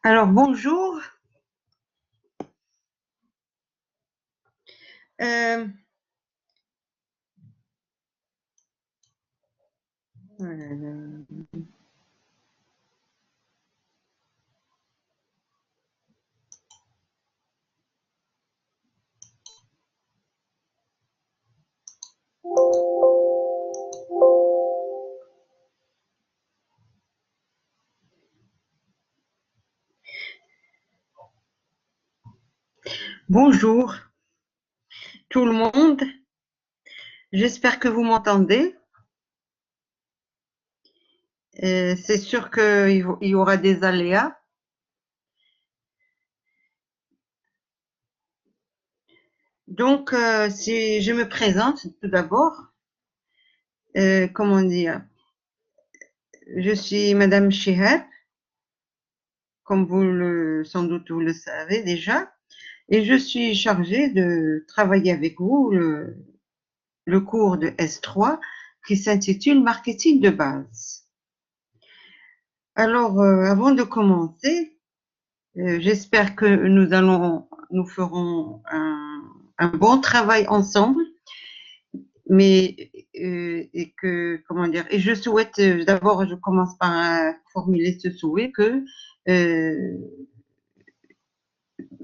Alors, bonjour. Euh, bonjour tout le monde. J'espère que vous m'entendez. C'est sûr qu'il y aura des aléas. Donc, si je me présente tout d'abord, comment dire, je suis Madame Chihab, comme sans doute vous le savez déjà, et je suis chargée de travailler avec vous le cours de S3 qui s'intitule Marketing de base. Alors, avant de commencer, j'espère que nous ferons un bon travail ensemble, mais et que comment dire, et je souhaite d'abord, je commence par formuler ce souhait que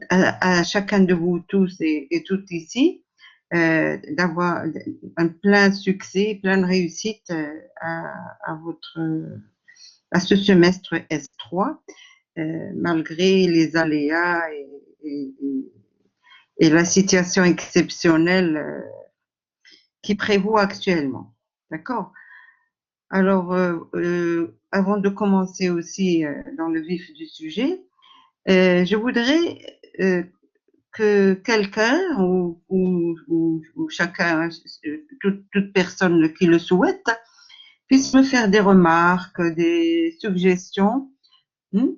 à chacun de vous tous et toutes ici, d'avoir un plein succès, plein de réussite à ce semestre S3, malgré les aléas et la situation exceptionnelle qui prévaut actuellement. D'accord? Alors, avant de commencer aussi dans le vif du sujet, je voudrais que quelqu'un ou chacun, toute personne qui le souhaite, puisse me faire des remarques, des suggestions, hmm,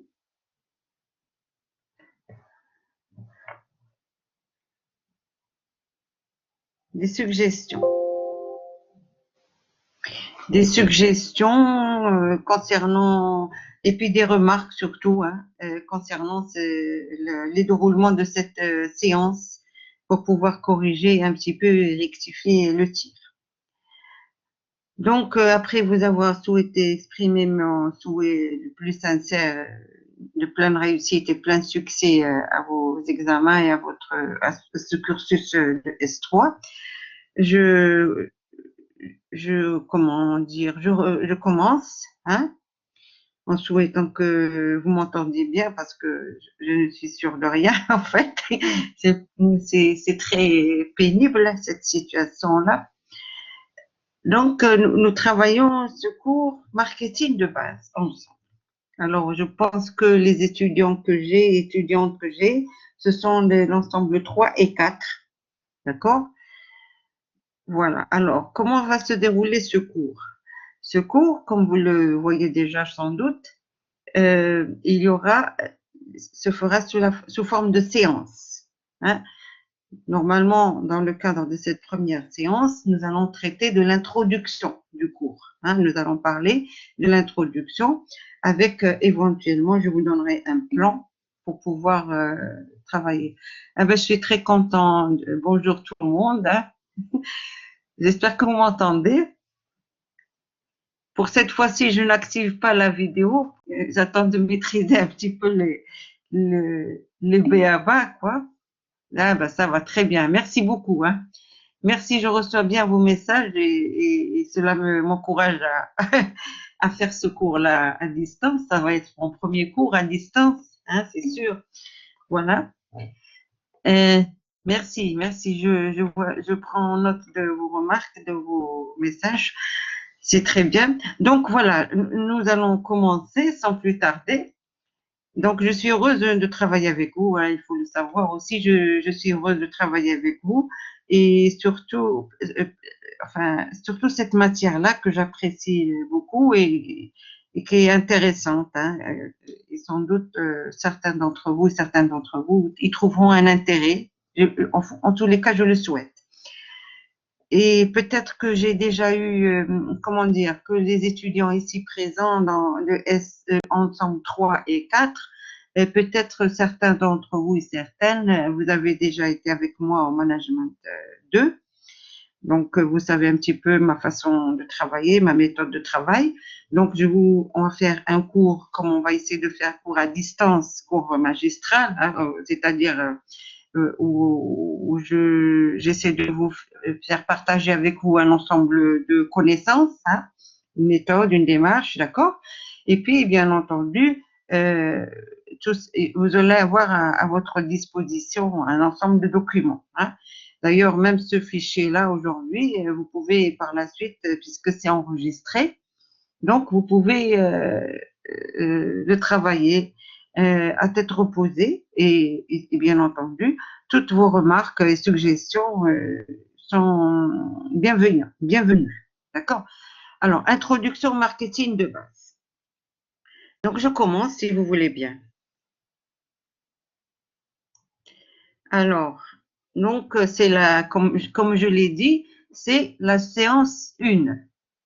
des suggestions, des suggestions concernant, et puis des remarques surtout, hein, concernant les déroulements de cette séance pour pouvoir corriger un petit peu et rectifier le tir. Donc, après vous avoir souhaité exprimer mon souhait le plus sincère de pleine réussite et plein succès à vos examens et à ce cursus de S3, je, comment dire, je commence, hein, en souhaitant que vous m'entendiez bien parce que je ne suis sûre de rien en fait. C'est très pénible cette situation-là. Donc, nous travaillons ce cours marketing de base ensemble. Alors, je pense que les étudiantes que j'ai, ce sont l'ensemble 3 et 4. D'accord? Voilà. Alors, comment va se dérouler ce cours? Ce cours, comme vous le voyez déjà sans doute, se fera sous forme de séance. Hein? Normalement, dans le cadre de cette première séance, nous allons traiter de l'introduction du cours. Hein, nous allons parler de l'introduction avec éventuellement, je vous donnerai un plan pour pouvoir travailler. Ah ben, je suis très contente. Bonjour tout le monde. Hein. J'espère que vous m'entendez. Pour cette fois-ci, je n'active pas la vidéo. J'attends de maîtriser un petit peu les b.a.-ba, quoi. Ah ben, ça va très bien. Merci beaucoup. Hein. Merci, je reçois bien vos messages et cela m'encourage à faire ce cours-là à distance. Ça va être mon premier cours à distance, hein, c'est sûr. Voilà. Euh, merci. Je prends note de vos remarques, de vos messages. C'est très bien. Donc voilà, nous allons commencer sans plus tarder. Donc, je suis heureuse de travailler avec vous. Hein, il faut le savoir aussi. Je suis heureuse de travailler avec vous et surtout cette matière-là que j'apprécie beaucoup et qui est intéressante. Hein, et sans doute, certains d'entre vous y trouveront un intérêt. En tous les cas, je le souhaite. Et peut-être que j'ai déjà eu, comment dire, que les étudiants ici présents dans le ensemble 3 et 4, et peut-être certains d'entre vous et certaines, vous avez déjà été avec moi au management 2. Donc, vous savez un petit peu ma façon de travailler, ma méthode de travail. Donc, on va faire un cours, comme on va essayer de faire cours à distance, cours magistral, hein, c'est-à-dire où j'essaie de vous faire partager avec vous un ensemble de connaissances, hein, une méthode, une démarche, d'accord? Et puis, bien entendu, euh, vous allez avoir à votre disposition un ensemble de documents. Hein. D'ailleurs, même ce fichier-là aujourd'hui, vous pouvez par la suite, puisque c'est enregistré, donc vous pouvez le travailler à tête reposée et bien entendu, toutes vos remarques et suggestions sont bienvenues. D'accord? Alors, introduction marketing de base. Donc, je commence si vous voulez bien. Alors, donc, comme je l'ai dit, c'est la séance 1.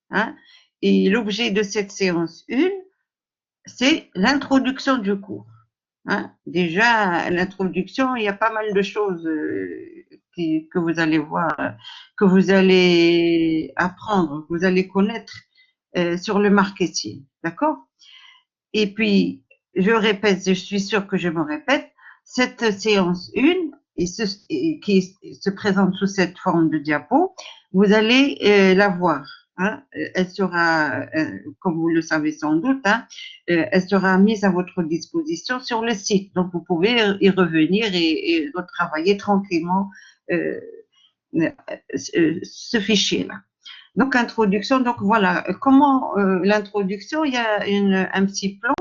Hein? Et l'objet de cette séance 1, c'est l'introduction du cours. Hein. Déjà, l'introduction, il y a pas mal de choses que vous allez voir, que vous allez apprendre, que vous allez connaître sur le marketing. D'accord? Et puis, je répète, je suis sûre que je me répète, cette séance 1, qui se présente sous cette forme de diapo, vous allez la voir. Hein. Elle sera, comme vous le savez sans doute, hein, elle sera mise à votre disposition sur le site. Donc, vous pouvez y revenir et retravailler tranquillement ce fichier-là. Donc, introduction. Donc, voilà. Comment l'introduction, il y a un petit plan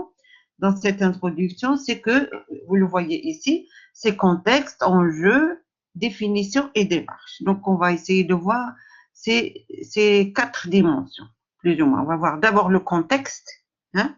dans cette introduction, c'est que, vous le voyez ici, c'est contexte, enjeu, définition et démarche. Donc, on va essayer de voir ces 4 dimensions. plus ou moins. On va voir d'abord le contexte. Hein.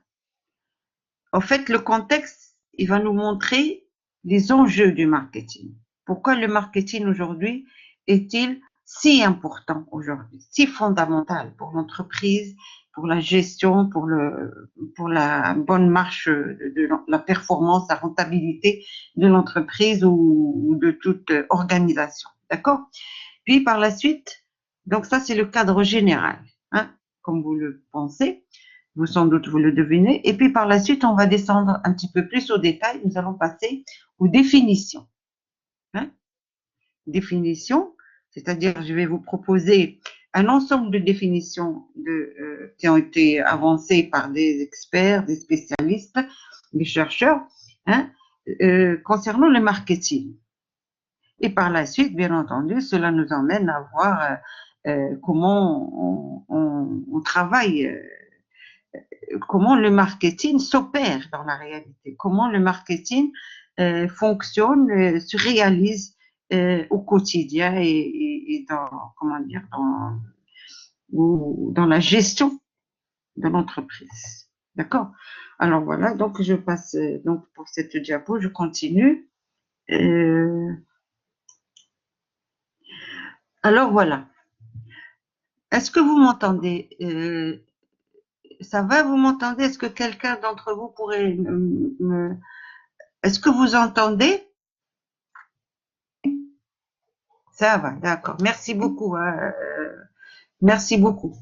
En fait, le contexte, il va nous montrer les enjeux du marketing. Pourquoi le marketing aujourd'hui est-il si important aujourd'hui, si fondamental pour l'entreprise, pour la gestion, pour la bonne marche de la performance, la rentabilité de l'entreprise ou de toute organisation. D'accord? Puis par la suite, donc ça c'est le cadre général, hein, comme vous le pensez. Vous sans doute vous le devinez. Et puis par la suite, on va descendre un petit peu plus au détail. Nous allons passer aux définitions. Hein. Définitions, c'est-à-dire je vais vous proposer un ensemble de définitions qui ont été avancées par des experts, des spécialistes, des chercheurs, hein, concernant le marketing. Et par la suite, bien entendu, cela nous emmène à voir comment on travaille comment le marketing s'opère dans la réalité, comment le marketing fonctionne, se réalise au quotidien et dans, comment dire, dans la gestion de l'entreprise. D'accord? Alors voilà, donc je passe donc pour cette diapo, je continue. Alors voilà. Est-ce que vous m'entendez ça va, vous m'entendez? Est-ce que quelqu'un d'entre vous pourrait me... Est-ce que vous entendez? Ça va, d'accord. Merci beaucoup. Merci beaucoup.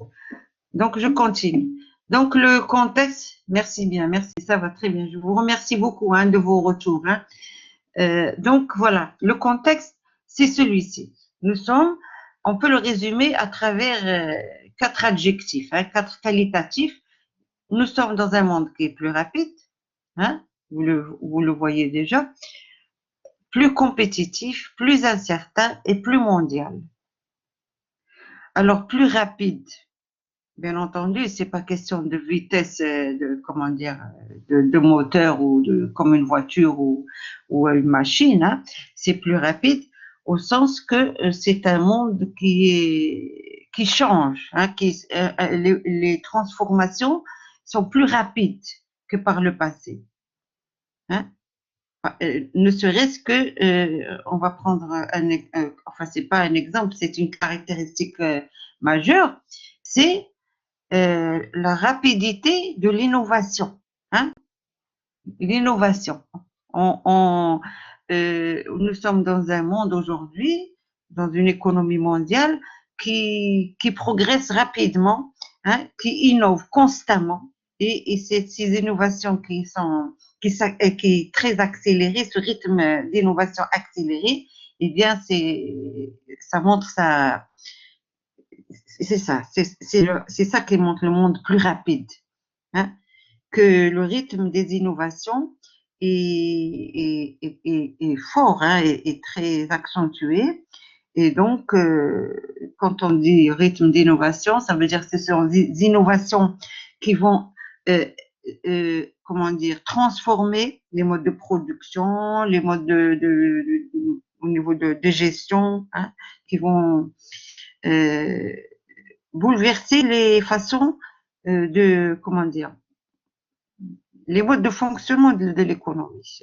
Donc, je continue. Donc, le contexte, merci bien, merci, ça va très bien. Je vous remercie beaucoup de vos retours. Donc, voilà, le contexte, c'est celui-ci. On peut le résumer à travers 4 adjectifs, 4 qualitatifs. Nous sommes dans un monde qui est plus rapide, vous le voyez déjà, plus compétitif, plus incertain et plus mondial. Alors, plus rapide, bien entendu, c'est pas question de vitesse, comment dire, de moteur ou comme une voiture ou une machine. C'est plus rapide au sens que c'est un monde qui change, les transformations sont plus rapides que par le passé. Ne serait-ce que, on va prendre enfin c'est pas un exemple, c'est une caractéristique majeure, c'est la rapidité de l'innovation. L'innovation. Nous sommes dans un monde aujourd'hui, dans une économie mondiale qui progresse rapidement, qui innove constamment, et ces innovations qui est très accélérée, ce rythme d'innovation accéléré, eh bien ça montre ça, c'est ça, c'est ça qui montre le monde plus rapide. Que le rythme des innovations est fort, est très accentué. Et donc, quand on dit rythme d'innovation, ça veut dire que ce sont des innovations qui vont, comment dire, transformer les modes de production, les modes au niveau de gestion, qui vont bouleverser les façons comment dire, les modes de fonctionnement de l'économie.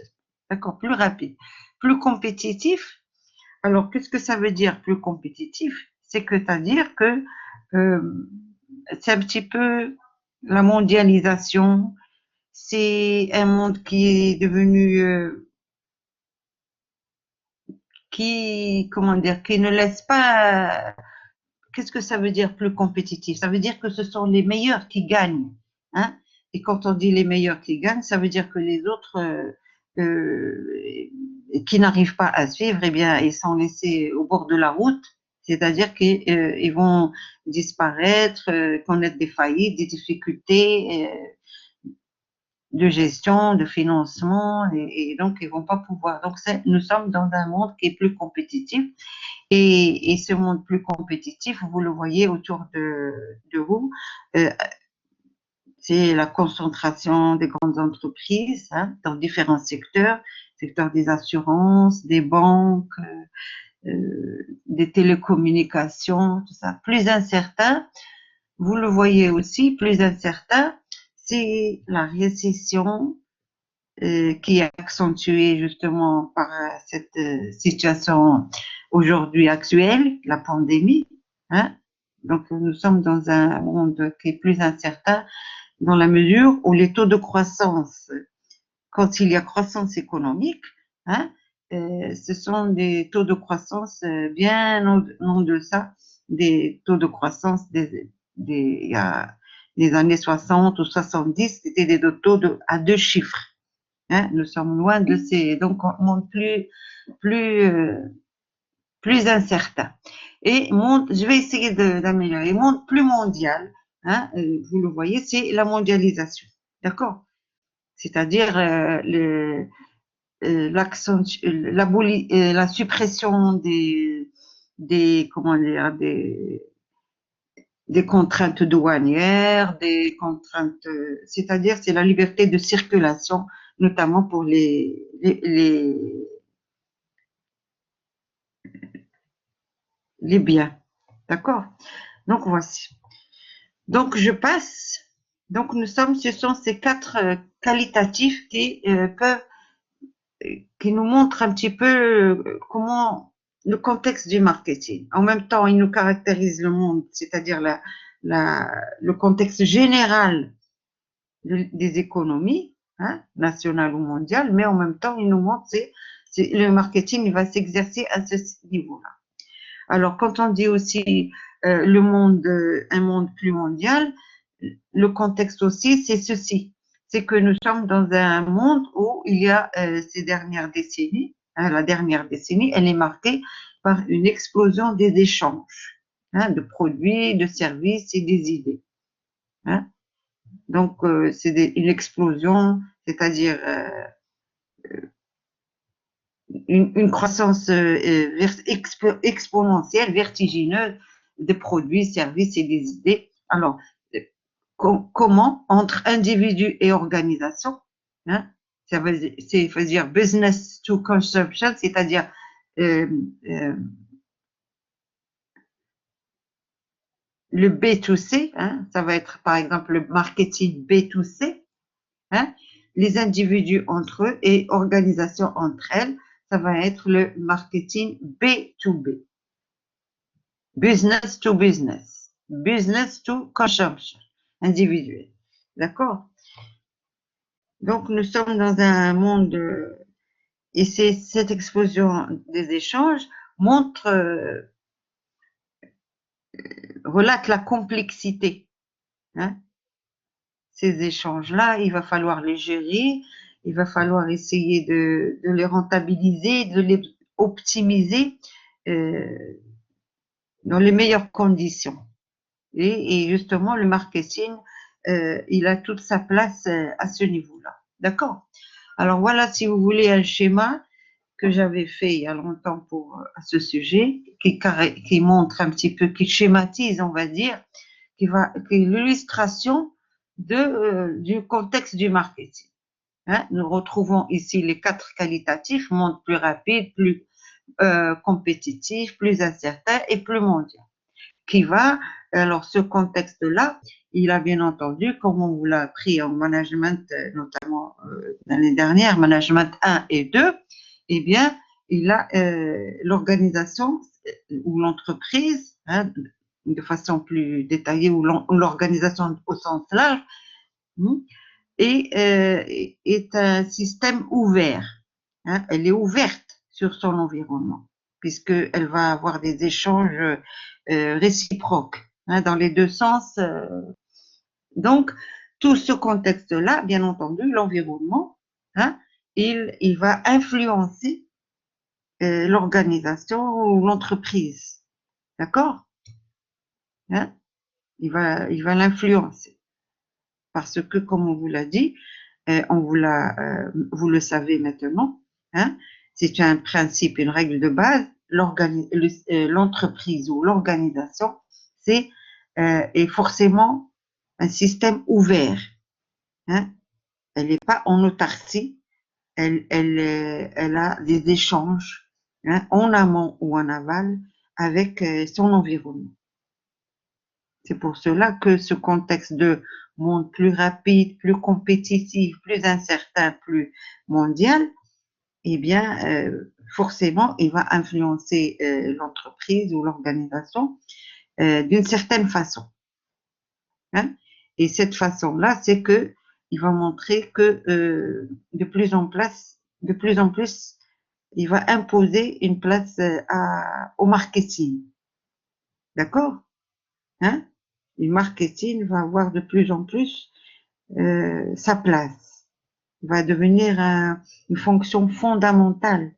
D'accord, plus rapide, plus compétitif. Alors, qu'est-ce que ça veut dire plus compétitif? C'est-à-dire que c'est un petit peu la mondialisation, c'est un monde qui est devenu, comment dire, qui ne laisse pas. Qu'est-ce que ça veut dire plus compétitif? Ça veut dire que ce sont les meilleurs qui gagnent. Et quand on dit les meilleurs qui gagnent, ça veut dire que les autres qui n'arrivent pas à suivre, eh bien, ils sont laissés au bord de la route. C'est-à-dire qu'ils vont disparaître, connaître des faillites, des difficultés de gestion, de financement, et donc ils vont pas pouvoir. Donc nous sommes dans un monde qui est plus compétitif. Et ce monde plus compétitif, vous le voyez autour de vous, c'est la concentration des grandes entreprises dans différents secteurs, secteur des assurances, des banques, des télécommunications, tout ça. Plus incertain, vous le voyez aussi, plus incertain, c'est la récession qui est accentuée justement par cette situation aujourd'hui actuelle, la pandémie. Hein. Donc, nous sommes dans un monde qui est plus incertain dans la mesure où les taux de croissance, quand il y a croissance économique, hein, ce sont des taux de croissance bien en deçà des taux de croissance il y a des années 60 ou 70, c'était des taux à deux chiffres. Hein, nous sommes loin de ces, donc on monte plus, plus incertain. Et monde, je vais essayer d'améliorer. Monde plus mondial, hein, vous le voyez, c'est la mondialisation, d'accord? C'est-à-dire la suppression comment dire, des contraintes douanières, des contraintes, c'est-à-dire c'est la liberté de circulation, notamment pour les biens. D'accord? Donc voici. Donc je passe. Donc ce sont ces quatre qualitatifs qui nous montrent un petit peu comment le contexte du marketing. En même temps, il nous caractérise le monde, c'est-à-dire le contexte général des économies, hein, nationales ou mondiales, mais en même temps, il nous montre le marketing va s'exercer à ce niveau-là. Alors, quand on dit aussi un monde plus mondial, le contexte aussi, c'est ceci. C'est que nous sommes dans un monde où il y a ces dernières décennies, hein, la dernière décennie, elle est marquée par une explosion des échanges, hein, de produits, de services et des idées. Hein. Donc, c'est une explosion, c'est-à-dire une croissance exponentielle, vertigineuse des produits, services et des idées. Alors, comment entre individus et organisations, hein, ça veut dire business to consumption, c'est-à-dire euh, euh, le B2C, hein, ça va être par exemple le marketing B2C, hein, les individus entre eux et organisations entre elles, ça va être le marketing B2B. Business to business. Business to consumption. Individuel. D'accord? Donc, nous sommes dans un monde, et cette explosion des échanges montre, relate la complexité. Hein? Ces échanges-là, il va falloir les gérer, il va falloir essayer de les rentabiliser, de les optimiser dans les meilleures conditions. Et justement, le marketing, il a toute sa place à ce niveau-là. D'accord? Alors voilà, si vous voulez, un schéma que j'avais fait il y a longtemps à ce sujet, qui montre un petit peu, qui schématise, on va dire, qui est l'illustration du contexte du marketing. Hein? Nous retrouvons ici les quatre qualitatifs, monde plus rapide, plus compétitif, plus incertain et plus mondial. Alors ce contexte-là, il a bien entendu, comme on vous l'a appris en management, notamment l'année dernière, management 1 et 2, eh bien, il a l'organisation ou l'entreprise, hein, de façon plus détaillée, ou l'organisation au sens large, est un système ouvert. Hein, elle est ouverte sur son environnement, puisqu'elle va avoir des échanges réciproques, hein, dans les deux sens. Donc, tout ce contexte-là, bien entendu, l'environnement, hein, il va influencer l'organisation ou l'entreprise. D'accord? Hein? Il va l'influencer. Parce que, comme on vous l'a dit, vous le savez maintenant, hein, c'est un principe, une règle de base, l'entreprise ou l'organisation, est forcément un système ouvert. Hein. Elle n'est pas en autarcie, elle a des échanges, hein, en amont ou en aval avec son environnement. C'est pour cela que ce contexte de monde plus rapide, plus compétitif, plus incertain, plus mondial, eh bien, forcément, il va influencer l'entreprise ou l'organisation d'une certaine façon. Hein. Et cette façon-là, c'est que il va montrer que de plus en plus, il va imposer une place au marketing. D'accord? Hein? Le marketing va avoir de plus en plus sa place. Il va devenir une fonction fondamentale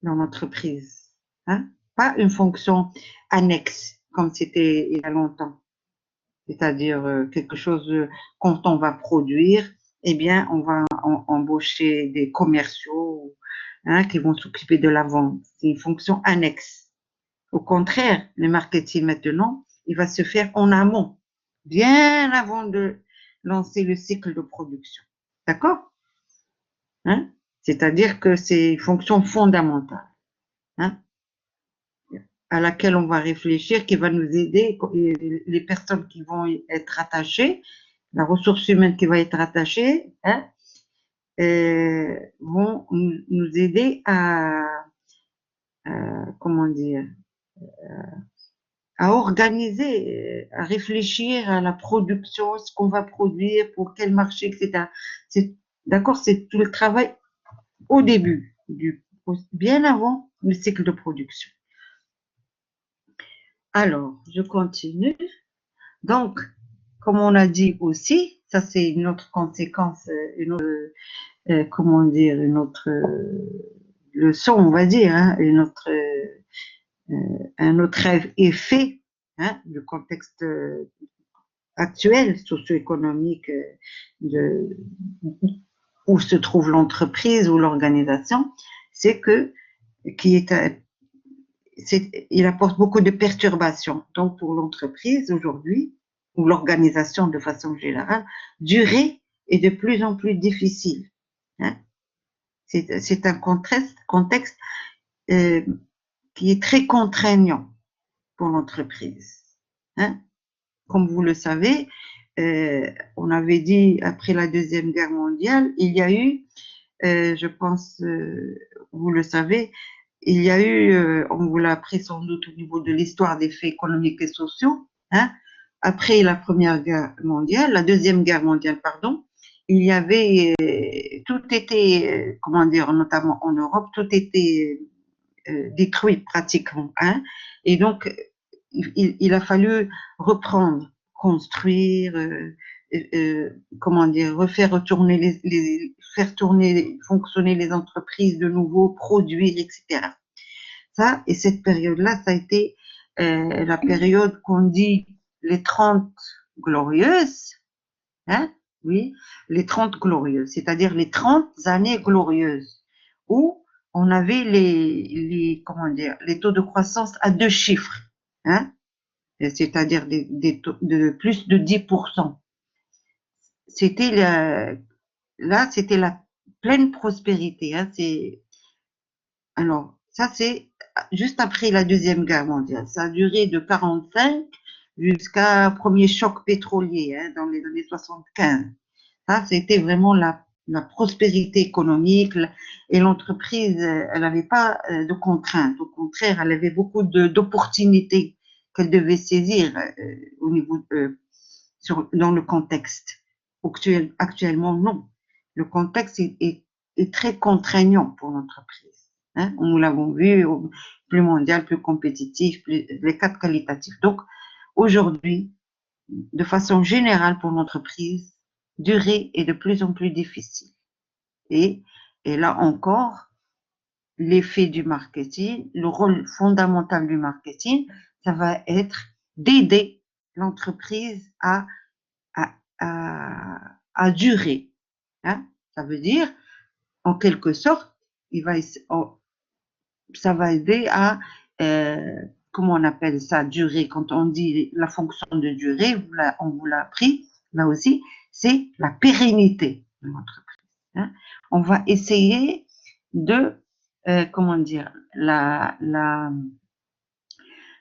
dans l'entreprise. Hein? Pas une fonction annexe, comme c'était il y a longtemps. C'est-à-dire quelque chose, quand on va produire, eh bien, on va embaucher des commerciaux hein, qui vont s'occuper de la vente. C'est une fonction annexe. Au contraire, le marketing maintenant, il va se faire en amont, bien avant de lancer le cycle de production. D'accord? Hein? C'est-à-dire que c'est une fonction fondamentale hein, à laquelle on va réfléchir, qui va nous aider, les personnes qui vont être attachées, la ressource humaine qui va être attachée, hein, vont nous aider comment dire, à organiser, à réfléchir à la production, ce qu'on va produire, pour quel marché, etc. D'accord, c'est tout le travail au début, bien avant le cycle de production. Alors, je continue. Donc, comme on a dit aussi, ça c'est une autre conséquence, une autre, comment dire, une autre leçon, on va dire, hein, un autre effet hein, du contexte actuel, socio-économique, de, où se trouve l'entreprise ou l'organisation, c'est que il apporte beaucoup de perturbations. Donc, pour l'entreprise aujourd'hui, ou l'organisation de façon générale, durer est de plus en plus difficile. Hein. C'est un contexte qui est très contraignant pour l'entreprise. Hein. Comme vous le savez, on avait dit après la Deuxième Guerre mondiale, il y a eu, je pense, vous le savez, il y a eu, on vous l'a appris sans doute au niveau de l'histoire des faits économiques et sociaux, hein, après la Première Guerre mondiale, la Deuxième Guerre mondiale, pardon, il y avait, tout était, comment dire, notamment en Europe, tout était détruit pratiquement, hein, et donc il a fallu reprendre, construire, comment dire, retourner faire tourner, fonctionner les entreprises de nouveau, produire, etc. Ça, et cette période-là, ça a été la période qu'on dit les 30 glorieuses, hein, oui, les 30 glorieuses, c'est-à-dire les 30 années glorieuses, où on avait comment dire, les taux de croissance à 2 chiffres, hein, c'est-à-dire des taux de plus de 10%. C'était là, c'était la pleine prospérité, hein, alors, ça, c'est juste après la Deuxième Guerre mondiale. Ça a duré de 45 jusqu'à premier choc pétrolier hein, dans les années 75. Ça, c'était vraiment la prospérité économique et l'entreprise, elle n'avait pas de contraintes. Au contraire, elle avait beaucoup d'opportunités qu'elle devait saisir au niveau dans le contexte. Actuellement, non. Le contexte est très contraignant pour l'entreprise. Hein, nous l'avons vu, plus mondial, plus compétitif, les quatre qualitatifs. Donc, aujourd'hui, de façon générale pour l'entreprise, durer est de plus en plus difficile. Et là encore, l'effet du marketing, le rôle fondamental du marketing, ça va être d'aider l'entreprise à durer. Hein. Ça veut dire, en quelque sorte, ça va aider à, comment on appelle ça, durer. Quand on dit la fonction de durée, on vous l'a appris, là aussi, c'est la pérennité de l'entreprise. Hein. On va essayer de, comment dire,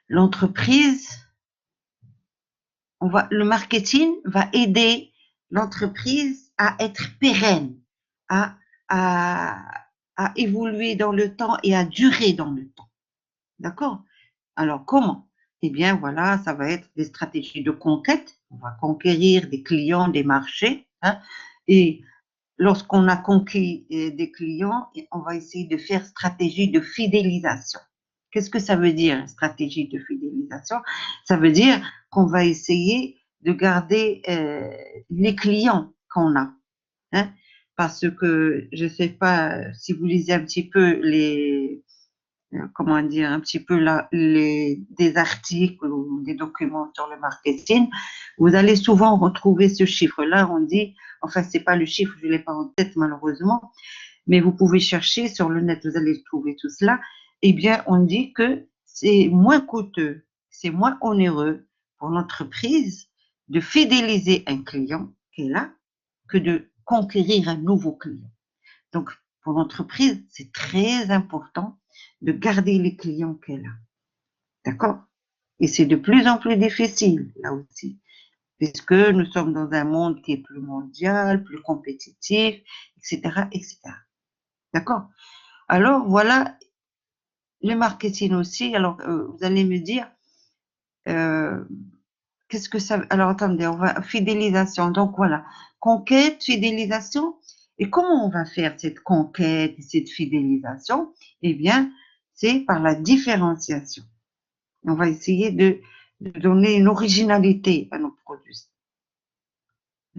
l'entreprise le marketing va aider l'entreprise à être pérenne, à, à, à évoluer dans le temps et à durer dans le temps. D'accord? Alors, comment? Eh bien, voilà, ça va être des stratégies de conquête. On va conquérir des clients, des marchés. Hein, et lorsqu'on a conquis des clients, on va essayer de faire stratégie de fidélisation. Qu'est-ce que ça veut dire, stratégie de fidélisation? Ça veut dire qu'on va essayer de garder les clients qu'on a. Hein, parce que je ne sais pas si vous lisez un petit peu comment dire, un petit peu des articles ou des documents sur le marketing, vous allez souvent retrouver ce chiffre-là. On dit, enfin, c'est pas le chiffre, je l'ai pas en tête malheureusement, mais vous pouvez chercher sur le net, vous allez trouver tout cela. Eh bien, on dit que c'est moins coûteux, c'est moins onéreux pour l'entreprise de fidéliser un client qui est là que de conquérir un nouveau client. Donc, pour l'entreprise, c'est très important de garder les clients qu'elle a. D'accord? Et c'est de plus en plus difficile, là aussi, puisque nous sommes dans un monde qui est plus mondial, plus compétitif, etc., etc. D'accord? Alors, voilà, le marketing aussi. Alors, vous allez me dire, euh, qu'est-ce que ça... Alors, attendez, on va... Fidélisation. Donc, voilà. Conquête, fidélisation. Et comment on va faire cette conquête, cette fidélisation? Eh bien, c'est par la différenciation. On va essayer de donner une originalité à nos produits.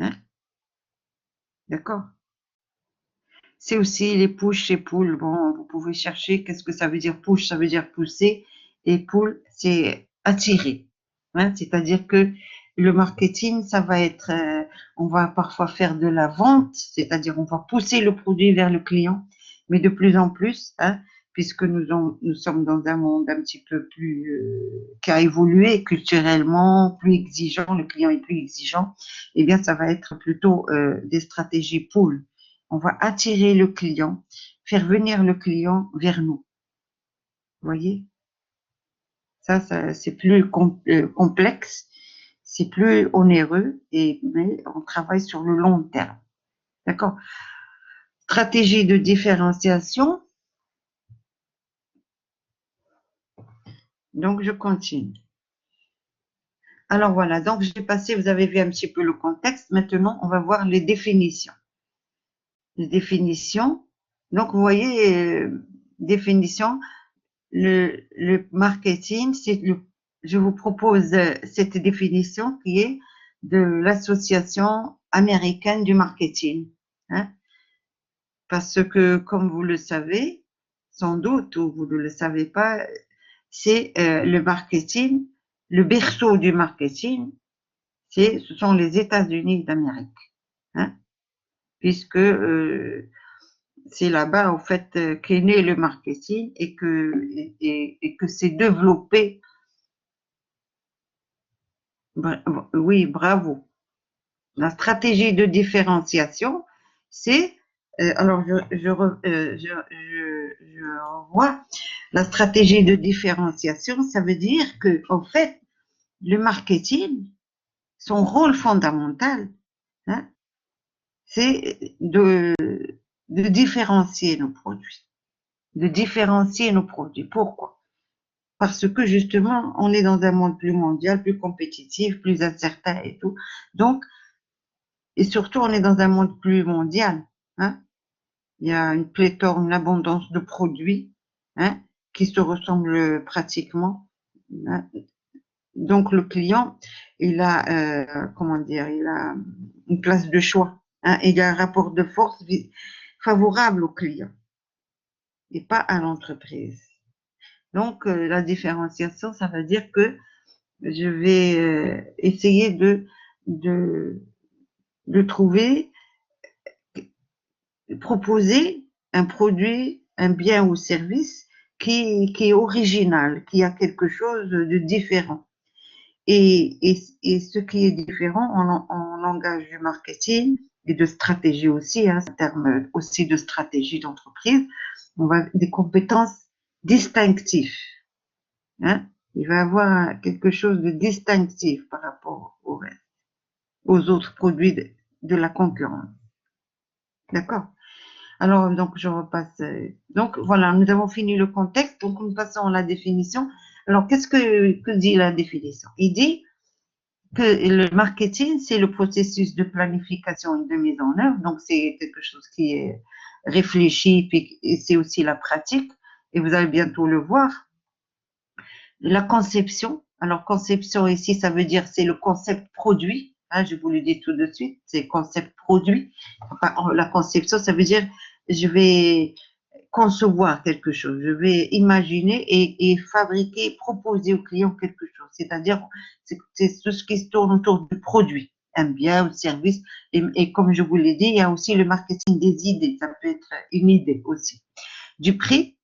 Hein? D'accord? C'est aussi les push et pull. Bon, vous pouvez chercher qu'est-ce que ça veut dire push, ça veut dire pousser, et pull, c'est attirer. Hein? C'est-à-dire que le marketing, ça va être, on va parfois faire de la vente, c'est-à-dire on va pousser le produit vers le client, mais de plus en plus, hein, puisque nous sommes dans un monde un petit peu plus qui a évolué culturellement, plus exigeant, le client est plus exigeant, eh bien ça va être plutôt des stratégies pull. On va attirer le client, faire venir le client vers nous. Vous voyez? Ça c'est plus complexe, c'est plus onéreux, mais on travaille sur le long terme. D'accord? Stratégie de différenciation. Donc, je continue. Alors voilà, donc j'ai passé, vous avez vu un petit peu le contexte. Maintenant, on va voir les définitions. Les définitions. Donc, vous voyez, définition, le marketing, je vous propose cette définition qui est de l'Association américaine du marketing. Hein, parce que, comme vous le savez, sans doute, ou vous ne le savez pas, c'est le marketing, le berceau du marketing, ce sont les États-Unis d'Amérique. Hein, puisque c'est là-bas, en fait, qu'est né le marketing et que c'est développé. Oui, bravo. La stratégie de différenciation, c'est, alors je revois, la stratégie de différenciation, ça veut dire que, en fait, le marketing, son rôle fondamental, hein, c'est de différencier nos produits. De différencier nos produits. Pourquoi? Parce que justement, on est dans un monde plus mondial, plus compétitif, plus incertain et tout. Donc, et surtout, on est dans un monde plus mondial. Hein. Il y a une pléthore, une abondance de produits hein, qui se ressemblent pratiquement. Hein. Donc, le client, il a, comment dire, il a une place de choix. Hein, il y a un rapport de force favorable au client et pas à l'entreprise. Donc, la différenciation, ça veut dire que je vais essayer de, de trouver, proposer un produit, un bien ou service qui est original, qui a quelque chose de différent. Et ce qui est différent en langage du marketing et de stratégie aussi, hein, c'est un terme aussi de stratégie d'entreprise, on va des compétences distinctives. Hein, il va avoir quelque chose de distinctif par rapport au aux autres produits de la concurrence. D'accord? Alors, donc, je repasse. Donc, voilà, nous avons fini le contexte, donc nous passons à la définition. Alors, que dit la définition? Il dit que le marketing, c'est le processus de planification et de mise en œuvre, donc c'est quelque chose qui est réfléchi, et c'est aussi la pratique, et vous allez bientôt le voir. La conception, alors conception ici, ça veut dire c'est le concept produit, hein, je vous le dis tout de suite, c'est concept produit. Enfin, la conception, ça veut dire je vais concevoir quelque chose, je vais imaginer et fabriquer, proposer au client quelque chose. C'est-à-dire, c'est tout ce qui se tourne autour du produit, un bien ou service. Et comme je vous l'ai dit, il y a aussi le marketing des idées. Ça peut être une idée aussi. Du prix,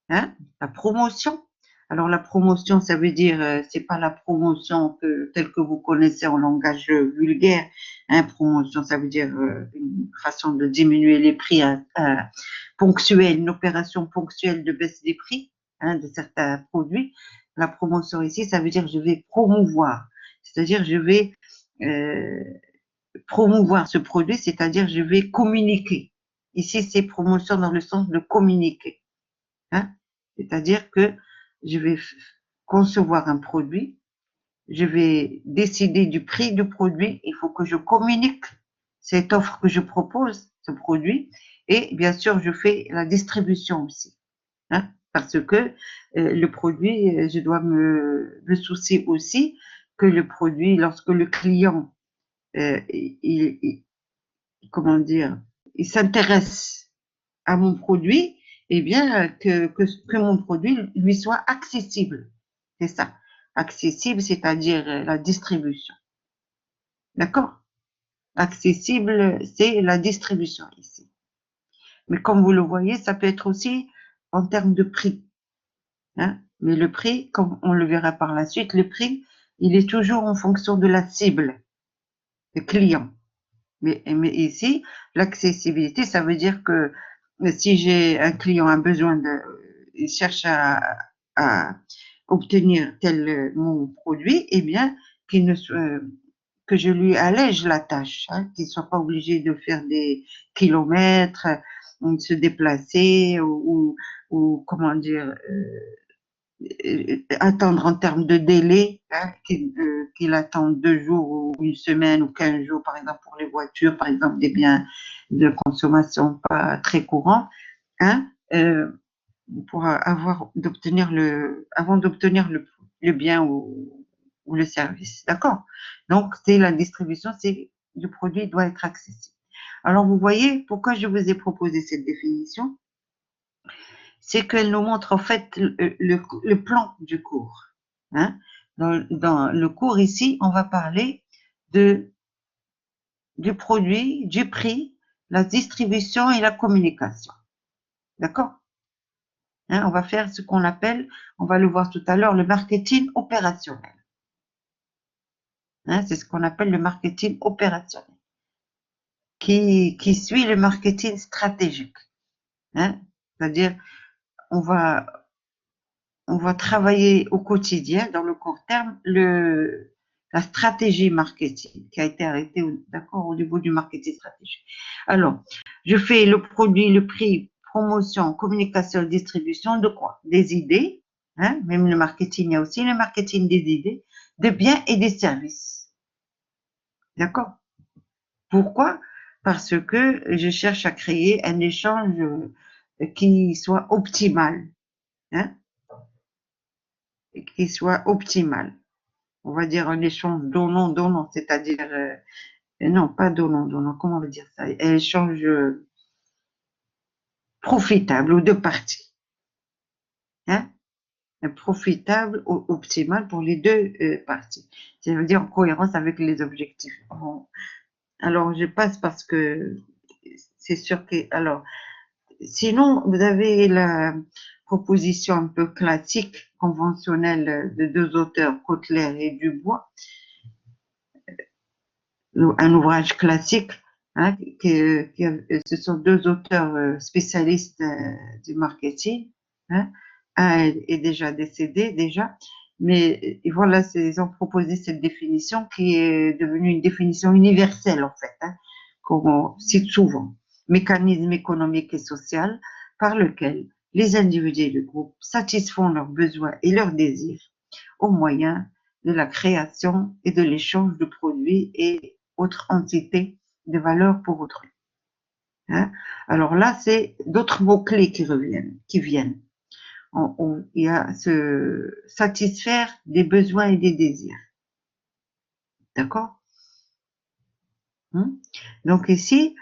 hein, la promotion. Alors la promotion, ça veut dire, c'est pas la promotion telle que vous connaissez en langage vulgaire. Hein, promotion, ça veut dire une façon de diminuer les prix ponctuelle, une opération ponctuelle de baisse des prix, hein, de certains produits. La promotion ici, ça veut dire je vais promouvoir, c'est-à-dire je vais promouvoir ce produit, c'est-à-dire je vais communiquer. Ici, c'est promotion dans le sens de communiquer. Hein? C'est-à-dire que je vais concevoir un produit, je vais décider du prix du produit, il faut que je communique cette offre que je propose, ce produit, et bien sûr, je fais la distribution aussi, hein, parce que le produit, je dois me soucier aussi que le produit, lorsque le client, comment dire, il s'intéresse à mon produit, eh bien, que mon produit lui soit accessible. C'est ça. Accessible, c'est-à-dire la distribution. D'accord? Accessible, c'est la distribution ici. Mais comme vous le voyez, ça peut être aussi en termes de prix. Hein? Mais le prix, comme on le verra par la suite, le prix, il est toujours en fonction de la cible, le client. Mais ici, l'accessibilité, ça veut dire que si j'ai un client a besoin il cherche à obtenir tel mon produit, eh bien, qu'il ne soit, que je lui allège la tâche, hein, qu'il ne soit pas obligé de faire des kilomètres, de se déplacer ou comment dire, attendre en termes de délai, hein, qu'il attende 2 jours ou une semaine ou 15 jours, par exemple pour les voitures, par exemple des biens de consommation pas très courants, hein, pour avant d'obtenir le bien ou le service. D'accord? Donc, c'est la distribution, le produit doit être accessible. Alors, vous voyez pourquoi je vous ai proposé cette définition? C'est qu'elle nous montre en fait le plan du cours. Hein? Dans le cours ici, on va parler du produit, du prix, la distribution et la communication. D'accord? Hein, on va faire ce qu'on appelle, on va le voir tout à l'heure, le marketing opérationnel. Hein, c'est ce qu'on appelle le marketing opérationnel, qui suit le marketing stratégique. Hein? C'est-à-dire, on va travailler au quotidien, dans le court terme, la stratégie marketing qui a été arrêtée, d'accord, au niveau du marketing stratégique. Alors, je fais le produit, le prix, promotion, communication, distribution de quoi? Des idées, hein, même le marketing, il y a aussi le marketing des idées, de biens et des services. D'accord? Pourquoi? Parce que je cherche à créer un échange qui soit optimal, hein, qui soit optimal. On va dire un échange donnant-donnant, c'est-à-dire, non, pas donnant-donnant, comment on va dire ça? Un échange profitable aux deux parties. Hein? Profitable, optimal pour les deux parties. Ça veut dire en cohérence avec les objectifs. Bon. Alors, je passe parce que c'est sûr que... Alors, sinon, vous avez la proposition un peu classique, conventionnelle de deux auteurs, Kotler et Dubois, un ouvrage classique, hein, ce sont deux auteurs spécialistes du marketing. Hein. Un est déjà décédé déjà, Mais et voilà, ils ont proposé cette définition qui est devenue une définition universelle en fait, hein, comme on cite souvent. Mécanisme économique et social par lequel les individus et le groupe satisfont leurs besoins et leurs désirs au moyen de la création et de l'échange de produits et autres entités de valeur pour autrui. Hein. Alors là, c'est d'autres mots-clés qui reviennent, qui viennent. Il y a se satisfaire des besoins et des désirs. D'accord. Donc ici,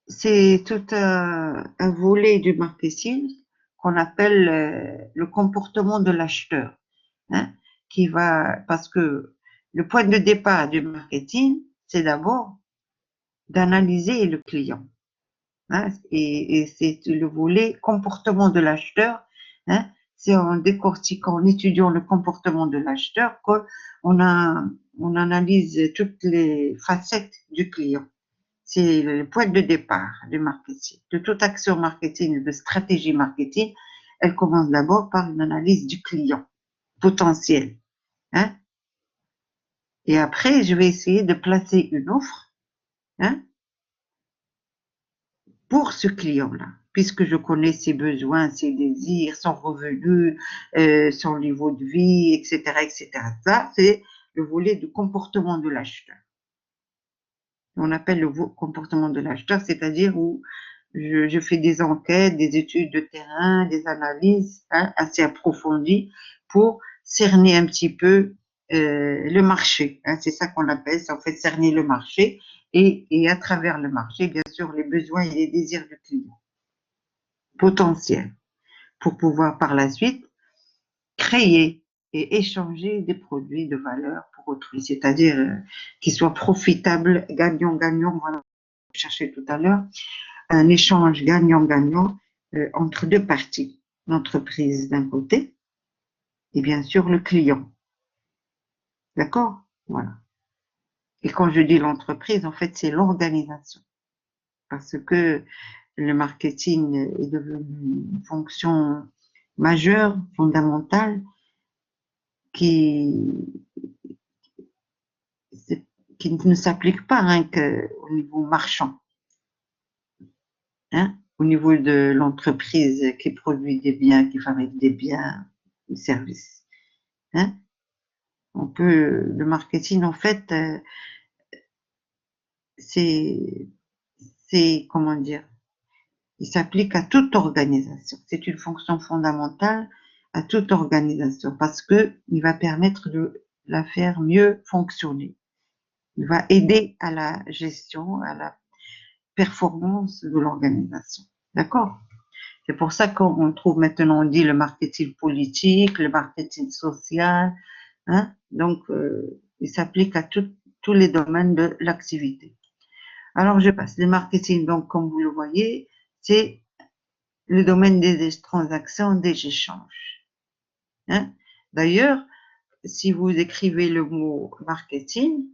c'est tout un volet du marketing qu'on appelle le comportement de l'acheteur, hein, qui va, parce que le point de départ du marketing, c'est d'abord d'analyser le client. Hein, et c'est le volet comportement de l'acheteur. Hein, c'est en décortiquant, en étudiant le comportement de l'acheteur qu'on on analyse toutes les facettes du client. C'est le point de départ du marketing. De toute action marketing, de stratégie marketing, elle commence d'abord par une analyse du client potentiel. Hein, et après, je vais essayer de placer une offre, hein, pour ce client-là, puisque je connais ses besoins, ses désirs, son revenu, son niveau de vie, etc., etc. Ça, c'est le volet du comportement de l'acheteur. On appelle le comportement de l'acheteur, c'est-à-dire où je fais des enquêtes, des études de terrain, des analyses, hein, assez approfondies pour cerner un petit peu le marché. Hein, c'est ça qu'on appelle, c'est en fait cerner le marché et à travers le marché, bien sûr, les besoins et les désirs du client potentiel pour pouvoir par la suite créer et échanger des produits de valeur pour autrui, c'est-à-dire qu'ils soient profitables, gagnant-gagnant, voilà, je cherchais tout à l'heure, un échange gagnant-gagnant entre deux parties, l'entreprise d'un côté et bien sûr le client. D'accord? Voilà. Et quand je dis l'entreprise, en fait, c'est l'organisation. Parce que le marketing est devenu une fonction majeure, fondamentale, qui, qui ne s'applique pas hein, qu'au niveau marchand, hein, au niveau de l'entreprise qui produit des biens, qui fabrique des biens, des services. Hein. On peut, le marketing, en fait, c'est, comment dire, il s'applique à toute organisation. C'est une fonction fondamentale à toute organisation parce que il va permettre de la faire mieux fonctionner. Il va aider à la gestion, à la performance de l'organisation. D'accord? C'est pour ça qu'on trouve maintenant, on dit le marketing politique, le marketing social. Hein? Donc, il s'applique à tous les domaines de l'activité. Alors, je passe. Le marketing, donc, comme vous le voyez, c'est le domaine des transactions, des échanges. Hein? D'ailleurs, si vous écrivez le mot marketing,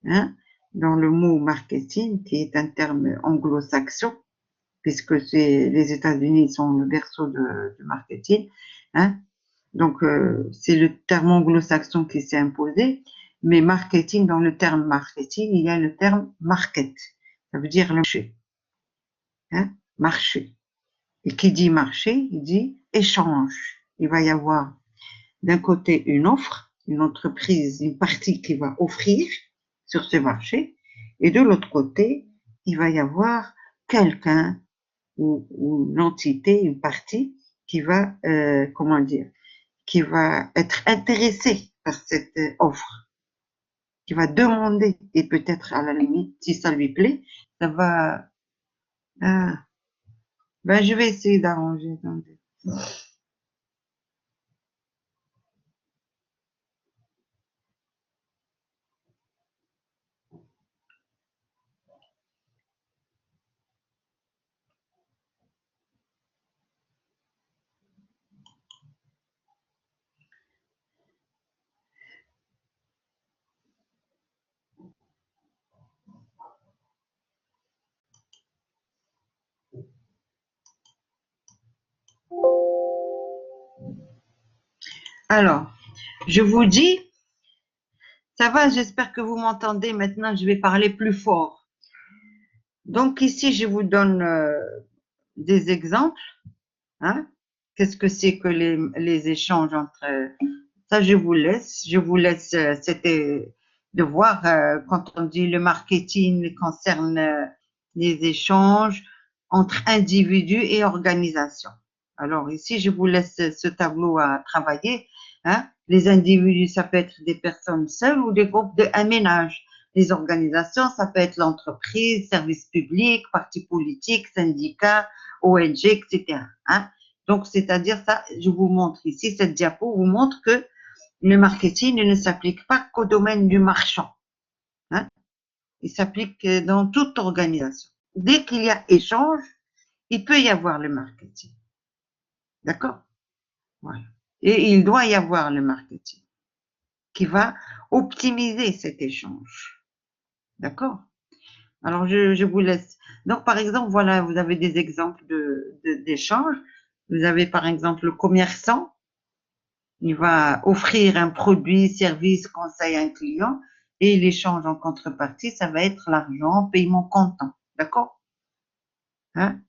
hein, dans le mot marketing, qui est un terme anglo-saxon, puisque les États-Unis sont le berceau du marketing, hein, donc c'est le terme anglo-saxon qui s'est imposé, mais marketing, dans le terme marketing, il y a le terme market, ça veut dire le marché, hein, marché. Et qui dit marché, il dit échange. Il va y avoir d'un côté une offre, une entreprise, une partie qui va offrir sur ce marché, et de l'autre côté, il va y avoir quelqu'un ou une entité, une partie qui va, comment dire, qui va être intéressée par cette offre, qui va demander, et peut-être à la limite, si ça lui plaît, ça va, ah, ben je vais essayer d'arranger. Alors, je vous dis, ça va, j'espère que vous m'entendez. Maintenant, je vais parler plus fort. Donc ici, je vous donne des exemples. Hein. Qu'est-ce que c'est que les échanges entre... ça, je vous laisse. Je vous laisse, c'était de voir quand on dit le marketing concerne les échanges entre individus et organisations. Alors ici, je vous laisse ce tableau à travailler. Hein. Les individus, ça peut être des personnes seules ou des groupes un ménage. Les organisations, ça peut être l'entreprise, service public, parti politique, syndicat, ONG, etc. Hein. Donc, c'est-à-dire ça, je vous montre ici, cette diapo vous montre que le marketing ne s'applique pas qu'au domaine du marchand. Hein. Il s'applique dans toute organisation. Dès qu'il y a échange, il peut y avoir le marketing. D'accord? Voilà. Et il doit y avoir le marketing qui va optimiser cet échange. D'accord? Alors, je vous laisse. Donc, par exemple, voilà, vous avez des exemples d'échanges. Vous avez, par exemple, le commerçant. Il va offrir un produit, service, conseil à un client et l'échange en contrepartie, ça va être l'argent, paiement comptant. D'accord? Hein?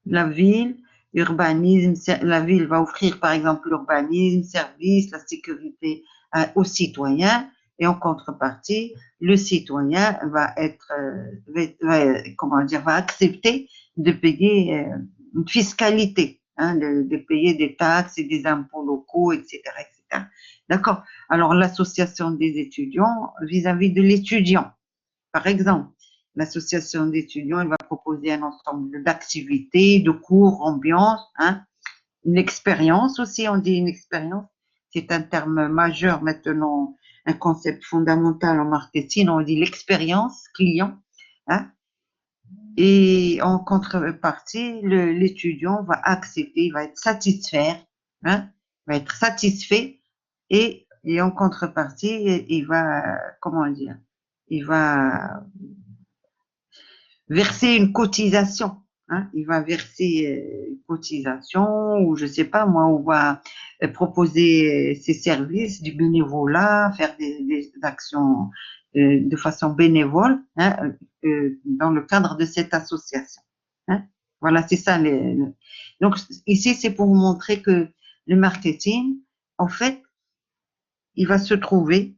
La ville, urbanisme, la ville va offrir par exemple l'urbanisme, service, la sécurité aux citoyens et en contrepartie, le citoyen va être, comment dire, va accepter de payer une fiscalité, hein, de payer des taxes et des impôts locaux, etc., etc. D'accord. Alors l'association des étudiants vis-à-vis de l'étudiant, par exemple. L'association d'étudiants, elle va proposer un ensemble d'activités, de cours, ambiance, hein, une expérience aussi, on dit une expérience. C'est un terme majeur maintenant, un concept fondamental en marketing, on dit l'expérience client. Hein, et en contrepartie, l'étudiant va accepter, il va être satisfait, hein, va être satisfait et en contrepartie, il va, comment dire, il va verser une cotisation. Hein, il va verser une cotisation ou je sais pas moi, on va proposer ses services, du bénévolat, faire des actions de façon bénévole hein, dans le cadre de cette association. Hein. Voilà, c'est ça. Donc ici, c'est pour vous montrer que le marketing, en fait, il va se trouver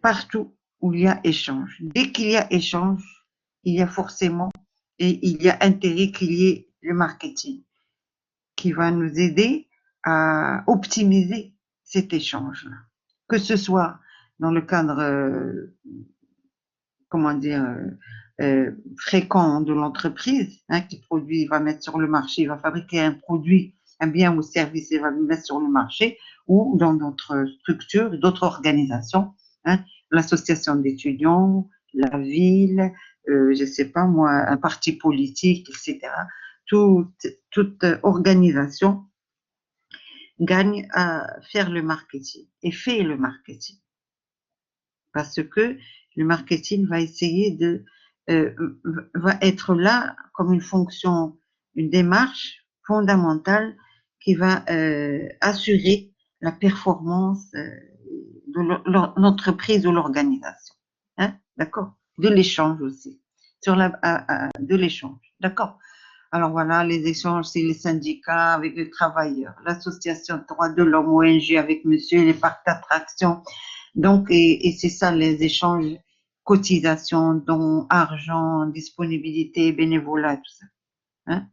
partout où il y a échange. Dès qu'il y a échange, il y a forcément et il y a intérêt qu'il y ait le marketing qui va nous aider à optimiser cet échange-là. Que ce soit dans le cadre, comment dire, fréquent de l'entreprise, hein, qui produit, va mettre sur le marché, va fabriquer un produit, un bien ou service et va le mettre sur le marché, ou dans d'autres structures, d'autres organisations, hein, l'association d'étudiants, la ville, je sais pas moi, un parti politique, etc. Toute organisation gagne à faire le marketing et fait le marketing parce que le marketing va essayer de euh, va être là comme une fonction, une démarche fondamentale qui va assurer la performance de l'entreprise ou l'organisation. Hein, d'accord? De l'échange aussi, sur de l'échange. D'accord? Alors voilà, les échanges, c'est les syndicats avec les travailleurs, l'association droits de l'homme, ONG avec monsieur, les parcs d'attraction. Donc, et c'est ça les échanges, cotisations, dons, argent, disponibilité, bénévolat, tout ça. Hein.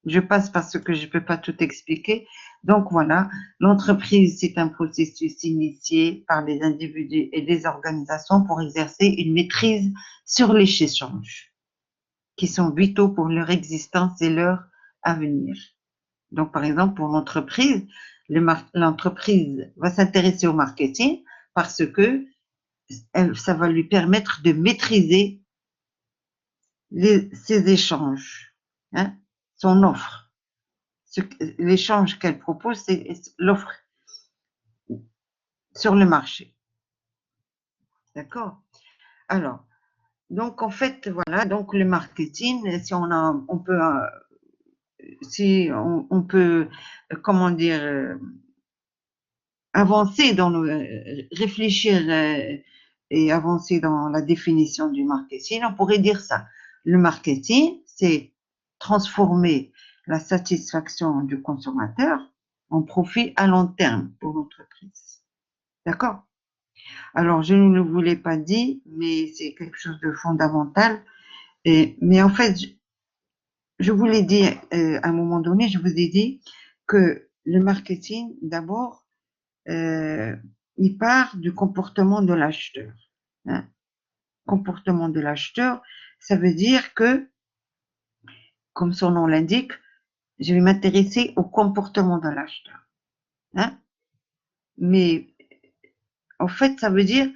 Je passe parce que je peux pas tout expliquer. Donc voilà, l'entreprise, c'est un processus initié par les individus et des organisations pour exercer une maîtrise sur les échanges qui sont vitaux pour leur existence et leur avenir. Donc, par exemple, pour l'entreprise, l'entreprise va s'intéresser au marketing parce que ça va lui permettre de maîtriser ses échanges, hein, son offre. L'échange qu'elle propose, c'est l'offre sur le marché. D'accord? Alors, donc en fait, voilà, donc le marketing, si on peut, comment dire, avancer dans réfléchir et avancer dans la définition du marketing, on pourrait dire ça. Le marketing, c'est transformer la satisfaction du consommateur en profit à long terme pour l'entreprise. D'accord? Alors, je ne le voulais pas dire, mais c'est quelque chose de fondamental. Mais en fait, je vous l'ai dit à un moment donné, je vous ai dit que le marketing, d'abord, euh, il part du comportement de l'acheteur. Hein. Comportement de l'acheteur, ça veut dire que, comme son nom l'indique, je vais m'intéresser au comportement de l'acheteur. Hein. Mais en fait, ça veut dire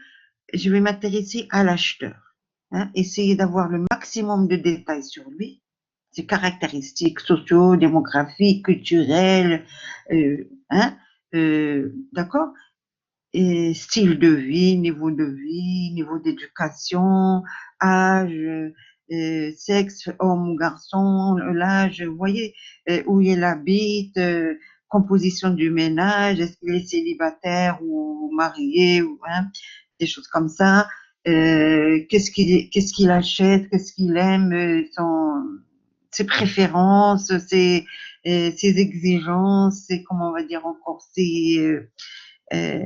je vais m'intéresser à l'acheteur. Hein, essayer d'avoir le maximum de détails sur lui, ses caractéristiques sociaux, démographiques, culturelles, hein, d'accord? Et style de vie, niveau d'éducation, âge, sexe, homme ou garçon, l'âge, vous voyez, où il habite, composition du ménage, est-ce qu'il est célibataire ou marié, ou, hein, des choses comme ça. Qu'est-ce qu'il achète, qu'est-ce qu'il aime, ses préférences, ses exigences, ses, comment on va dire encore, euh,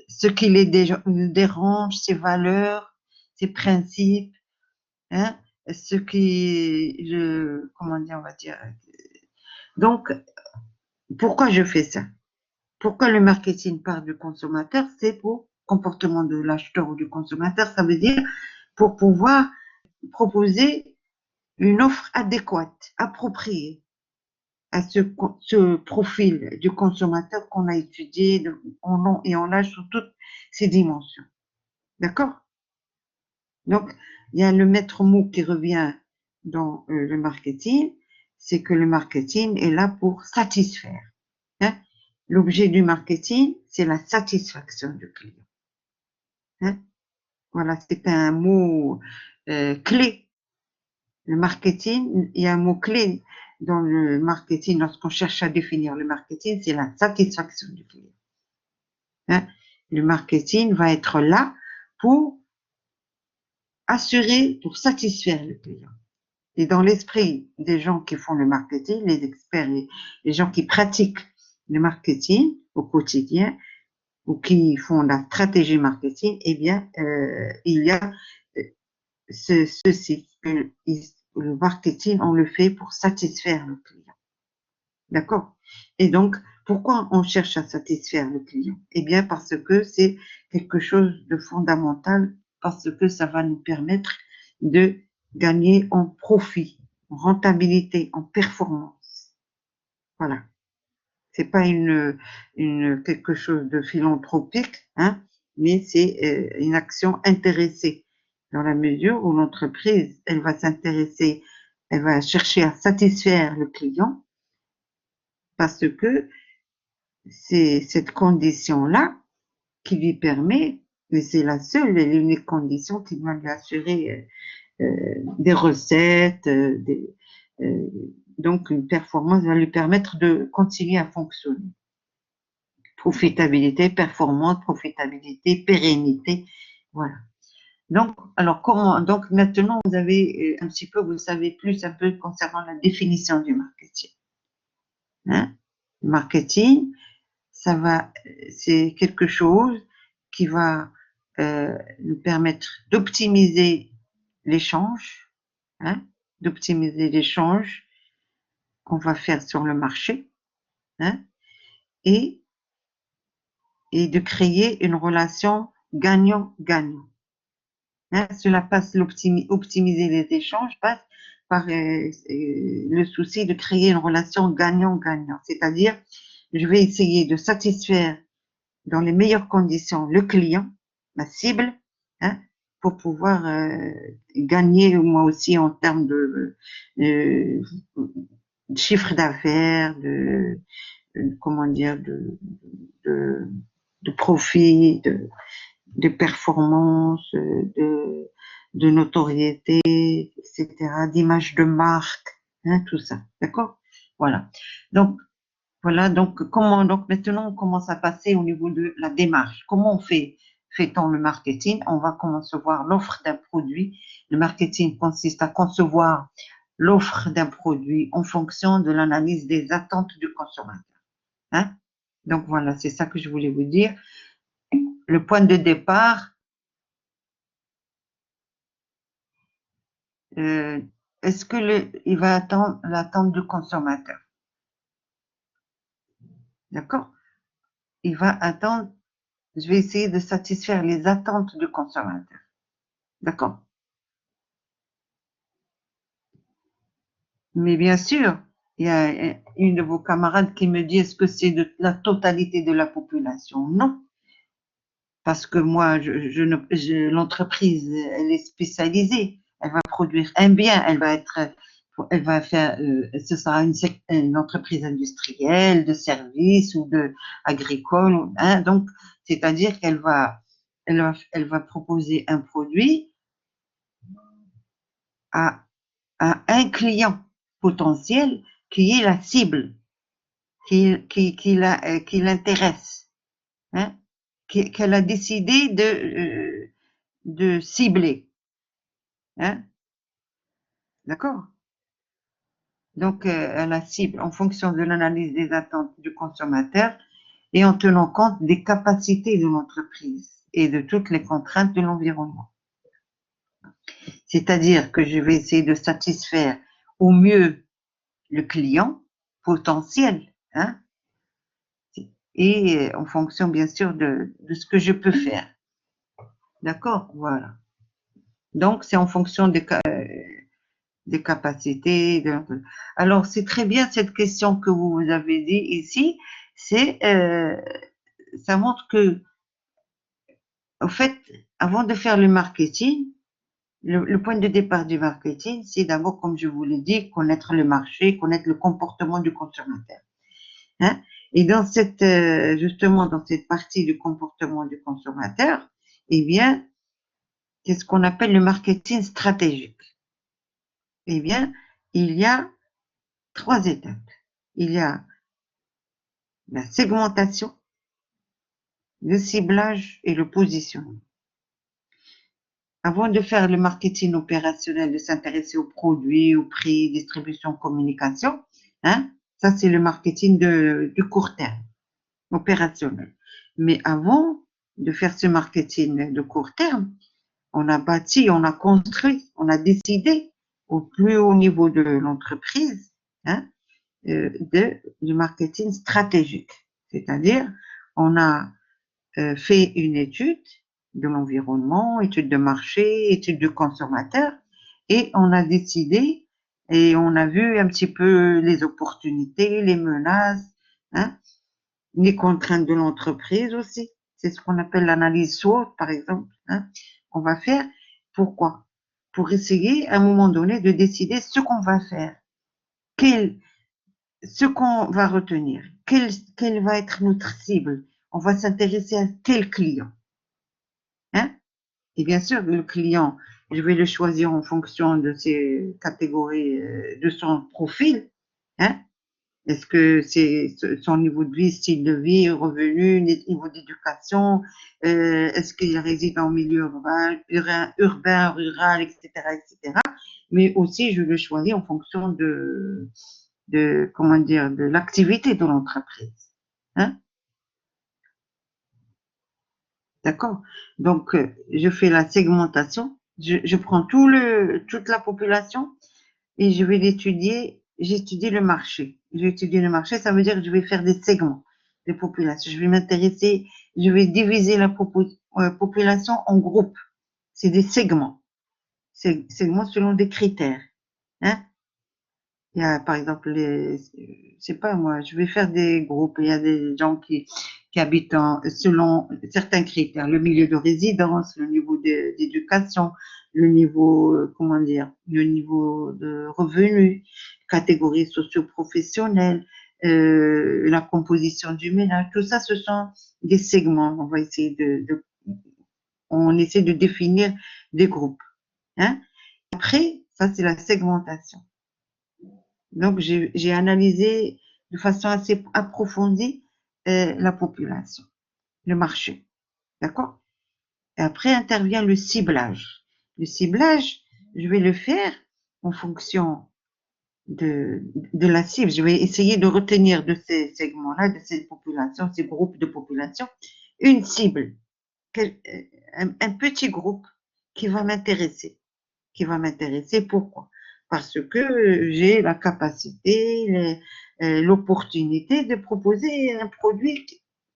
ce qui les dérange, ses valeurs, ses principes, hein, ce qui, comment dire, on va dire. Donc, pourquoi je fais ça? Pourquoi le marketing part du consommateur? C'est pour comportement de l'acheteur ou du consommateur, ça veut dire pour pouvoir proposer une offre adéquate, appropriée à ce profil du consommateur qu'on a étudié en long et en large sur toutes ces dimensions. D'accord? Donc, il y a le maître mot qui revient dans le marketing, c'est que le marketing est là pour satisfaire. Hein? L'objet du marketing, c'est la satisfaction du client. Hein? Voilà, c'est un mot clé. Le marketing, il y a un mot clé dans le marketing, lorsqu'on cherche à définir le marketing, c'est la satisfaction du client. Hein? Le marketing va être là pour assurer, pour satisfaire le client. Et dans l'esprit des gens qui font le marketing, les experts, les gens qui pratiquent le marketing au quotidien ou qui font la stratégie marketing, eh bien, il y a ceci, que le marketing, on le fait pour satisfaire le client. D'accord? Et donc, pourquoi on cherche à satisfaire le client? Eh bien, parce que c'est quelque chose de fondamental, parce que ça va nous permettre de gagner en profit, en rentabilité, en performance. Voilà. C'est pas quelque chose de philanthropique, hein, mais c'est une action intéressée dans la mesure où l'entreprise, elle va s'intéresser, elle va chercher à satisfaire le client parce que c'est cette condition-là qui lui permet, et c'est la seule et l'unique condition qui doit lui assurer des recettes, euh, donc une performance va lui permettre de continuer à fonctionner. Profitabilité, performance, profitabilité, pérennité, voilà. Donc, alors comment, donc maintenant vous avez un petit peu, vous savez plus un peu concernant la définition du marketing. Hein? Le marketing, ça va, c'est quelque chose qui va nous permettre d'optimiser l'échange, hein, d'optimiser l'échange qu'on va faire sur le marché, hein, et, et de créer une relation gagnant-gagnant. Hein, cela passe optimiser les échanges passe par le souci de créer une relation gagnant-gagnant, c'est-à-dire je vais essayer de satisfaire dans les meilleures conditions le client, ma cible, hein, pour pouvoir gagner moi aussi en termes de chiffre d'affaires, comment dire, de, de profit, de performance, de notoriété, etc., d'image de marque, hein, tout ça, d'accord? Voilà. Donc, Voilà, donc donc maintenant on commence à passer au niveau de la démarche. Comment fait-on le marketing? On va concevoir l'offre d'un produit. Le marketing consiste à concevoir l'offre d'un produit en fonction de l'analyse des attentes du consommateur. Hein? Donc voilà, c'est ça que je voulais vous dire. Le point de départ, euh, est-ce que il va attendre l'attente du consommateur? D'accord? Il va attendre, je vais essayer de satisfaire les attentes du consommateur. D'accord? Mais bien sûr, il y a une de vos camarades qui me dit, est-ce que c'est de la totalité de la population? Non, parce que moi, l'entreprise, elle est spécialisée. Elle va produire un bien, elle va faire, ce sera une entreprise industrielle, de services ou de agricole, hein, donc, c'est-à-dire elle va proposer un produit à, à un client potentiel qui est la cible, qui l'intéresse, hein, qu'elle a décidé de cibler, hein, d'accord? Donc, elle la cible en fonction de l'analyse des attentes du consommateur et en tenant compte des capacités de l'entreprise et de toutes les contraintes de l'environnement. C'est-à-dire que je vais essayer de satisfaire au mieux le client potentiel, hein, et en fonction bien sûr de ce que je peux faire. D'accord? Voilà. Donc, c'est en fonction des capacités. Alors, c'est très bien cette question que vous avez dit ici. Ça montre que, en fait, avant de faire le marketing, le point de départ du marketing, c'est d'abord, comme je vous l'ai dit, connaître le marché, connaître le comportement du consommateur. Hein? Et justement, dans cette partie du comportement du consommateur, eh bien, c'est ce qu'on appelle le marketing stratégique. Eh bien, il y a 3 étapes. Il y a la segmentation, le ciblage et le positionnement. Avant de faire le marketing opérationnel, de s'intéresser aux produits, aux prix, distribution, communication, hein, ça c'est le marketing du court terme, opérationnel. Mais avant de faire ce marketing de court terme, on a bâti, on a construit, on a décidé au plus haut niveau de l'entreprise, hein, du marketing stratégique. C'est-à-dire, on a fait une étude de l'environnement, étude de marché, étude de consommateur, et on a décidé et on a vu un petit peu les opportunités, les menaces, hein, les contraintes de l'entreprise aussi. C'est ce qu'on appelle l'analyse SWOT, par exemple. Hein. On va faire pourquoi? Pour essayer à un moment donné de décider ce qu'on va faire, ce qu'on va retenir, quelle va être notre cible. On va s'intéresser à quel client. Hein? Et bien sûr, le client, je vais le choisir en fonction de ses catégories, de son profil. Hein? Est-ce que c'est son niveau de vie, style de vie, revenu, niveau d'éducation, est-ce qu'il réside en milieu urbain, rural, etc., etc. Mais aussi, je le choisis en fonction comment dire, de l'activité de l'entreprise. Hein? D'accord? Donc, je fais la segmentation, je prends toute la population et je vais j'étudie le marché. Je vais étudier le marché, ça veut dire que je vais faire des segments de population. Je vais diviser la population en groupes. C'est des segments. Segments selon des critères. Hein? Il y a, par exemple, je sais pas moi, je vais faire des groupes. Il y a des gens qui habitent selon certains critères, le milieu de résidence, le niveau d'éducation, le niveau, comment dire, le niveau de revenu, catégorie socio-professionnelle, la composition du ménage. Tout ça, ce sont des segments. On va essayer on essaie de définir des groupes. Hein. Après, ça, c'est la segmentation. Donc, j'ai analysé de façon assez approfondie la population, le marché. D'accord? Et après intervient le ciblage. Le ciblage, je vais le faire en fonction de la cible. Je vais essayer de retenir de ces segments-là, de ces populations, ces groupes de population, une cible, un petit groupe qui va m'intéresser. Qui va m'intéresser. Pourquoi? Parce que j'ai la capacité, l'opportunité de proposer un produit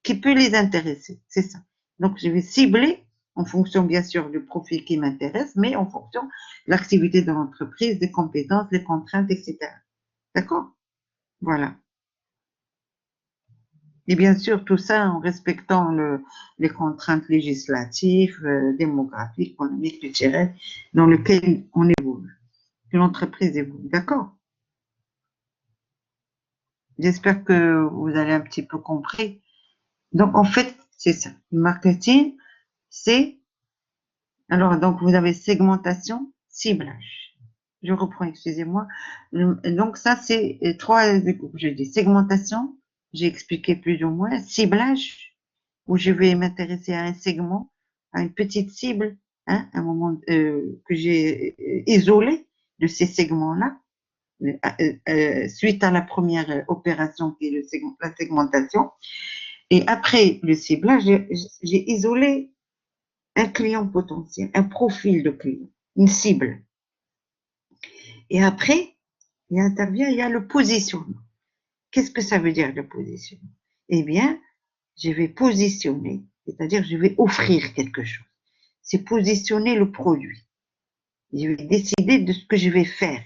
qui peut les intéresser. C'est ça. Donc, je vais cibler en fonction, bien sûr, du profil qui m'intéresse, mais en fonction de l'activité de l'entreprise, des compétences, des contraintes, etc. D'accord? Voilà. Et bien sûr, tout ça en respectant les contraintes législatives, démographiques, économiques, culturelles, dans lesquelles on évolue, que l'entreprise évolue. D'accord? J'espère que vous avez un petit peu compris. Donc, en fait, c'est ça. Le marketing, c'est, alors, donc, vous avez segmentation, ciblage. Je reprends, excusez-moi. Donc, ça, c'est trois groupes. J'ai dit segmentation, j'ai expliqué plus ou moins. Ciblage, où je vais m'intéresser à un segment, à une petite cible, hein, un moment que j'ai isolé de ces segments-là, suite à la première opération qui est la segmentation. Et après le ciblage, j'ai isolé un client potentiel, un profil de client, une cible. Et après, il y a le positionnement. Qu'est-ce que ça veut dire le positionnement? Eh bien, je vais positionner, c'est-à-dire je vais offrir quelque chose. C'est positionner le produit. Je vais décider de ce que je vais faire.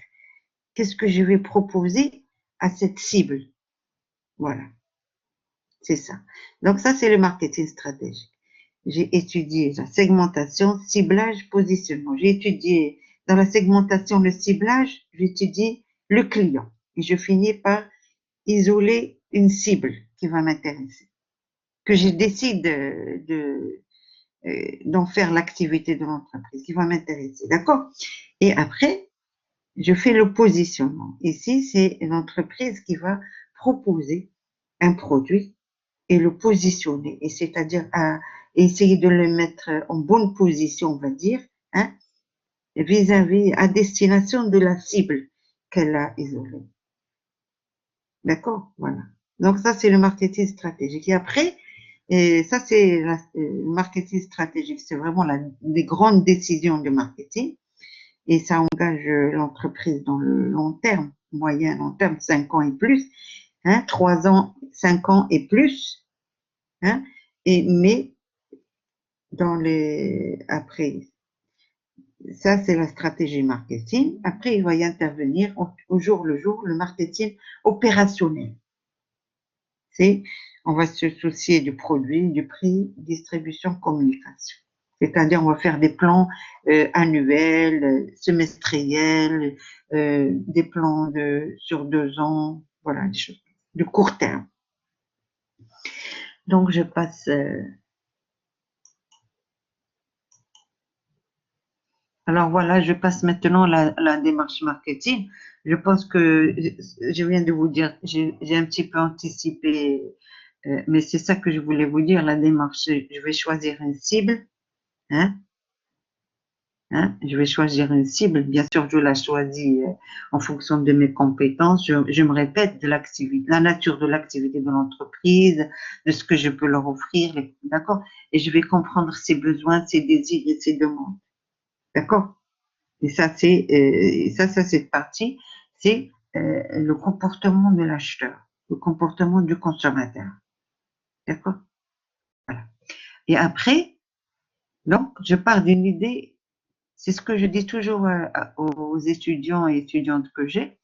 Qu'est-ce que je vais proposer à cette cible? Voilà, c'est ça. Donc ça, c'est le marketing stratégique. J'ai étudié la segmentation, ciblage, positionnement. J'ai étudié dans la segmentation le ciblage, j'étudie le client. Et je finis par isoler une cible qui va m'intéresser, que je décide d'en faire l'activité de l'entreprise, qui va m'intéresser. D'accord? Et après, je fais le positionnement. Ici, c'est l'entreprise qui va proposer un produit et le positionner, et c'est-à-dire à essayer de le mettre en bonne position, on va dire, hein, vis-à-vis, à destination de la cible qu'elle a isolée. D'accord? Voilà. Donc ça, c'est le marketing stratégique. Et après, ça, c'est le marketing stratégique. C'est vraiment les grandes décisions de marketing. Et ça engage l'entreprise dans le long terme, moyen, long terme, 5 ans et plus, hein, 3 ans, 5 ans et plus, hein, mais après, ça c'est la stratégie marketing. Après, il va y intervenir au jour le jour le marketing opérationnel. C'est, on va se soucier du produit, du prix, distribution, communication. C'est-à-dire, on va faire des plans annuels, semestriels, des plans sur 2 ans, voilà, des choses de court terme. Donc, je passe. Alors voilà, je passe maintenant à la démarche marketing. Je pense que je viens de vous dire, j'ai un petit peu anticipé, mais c'est ça que je voulais vous dire, la démarche. Je vais choisir une cible, hein, hein, je vais choisir une cible. Bien sûr, je la choisis en fonction de mes compétences. Je me répète, de l'activité, la nature de l'activité de l'entreprise, de ce que je peux leur offrir, d'accord? Et je vais comprendre ses besoins, ses désirs et ses demandes, d'accord? Et ça, c'est cette partie, c'est le comportement de l'acheteur, le comportement du consommateur, d'accord? Voilà. Et après, donc, je pars d'une idée. C'est ce que je dis toujours aux étudiants et étudiantes que j'ai.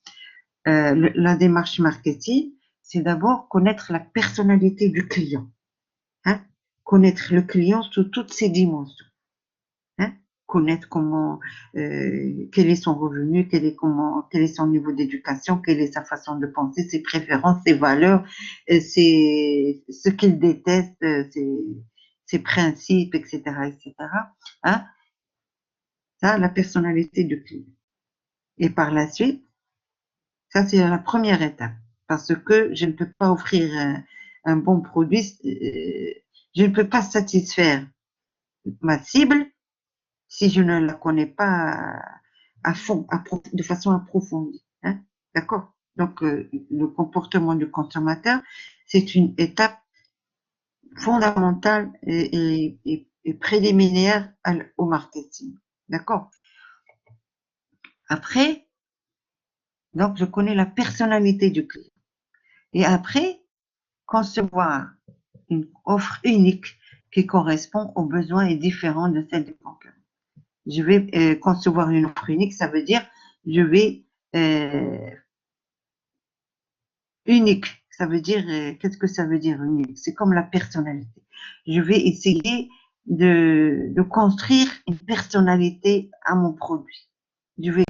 La démarche marketing, c'est d'abord connaître la personnalité du client, hein, connaître le client sous toutes ses dimensions, hein, connaître quel est son revenu, quel est son niveau d'éducation, quelle est sa façon de penser, ses préférences, ses valeurs, ce qu'il déteste, ses principes, etc., etc. Hein, ça, la personnalité du client. Et par la suite, ça c'est la première étape. parce que je ne peux pas offrir un bon produit, je ne peux pas satisfaire ma cible si je ne la connais pas à fond, de façon approfondie. Hein? D'accord? Donc, le comportement du consommateur, c'est une étape fondamentale et préliminaire au marketing. D'accord? Après, donc, je connais la personnalité du client. Et après, concevoir une offre unique qui correspond aux besoins et différents de celle du concurrent. Je vais concevoir une offre unique, ça veut dire je vais unique. Ça veut dire, qu'est-ce que ça veut dire unique? C'est comme la personnalité. Je vais essayer de construire une personnalité à mon produit. Je vais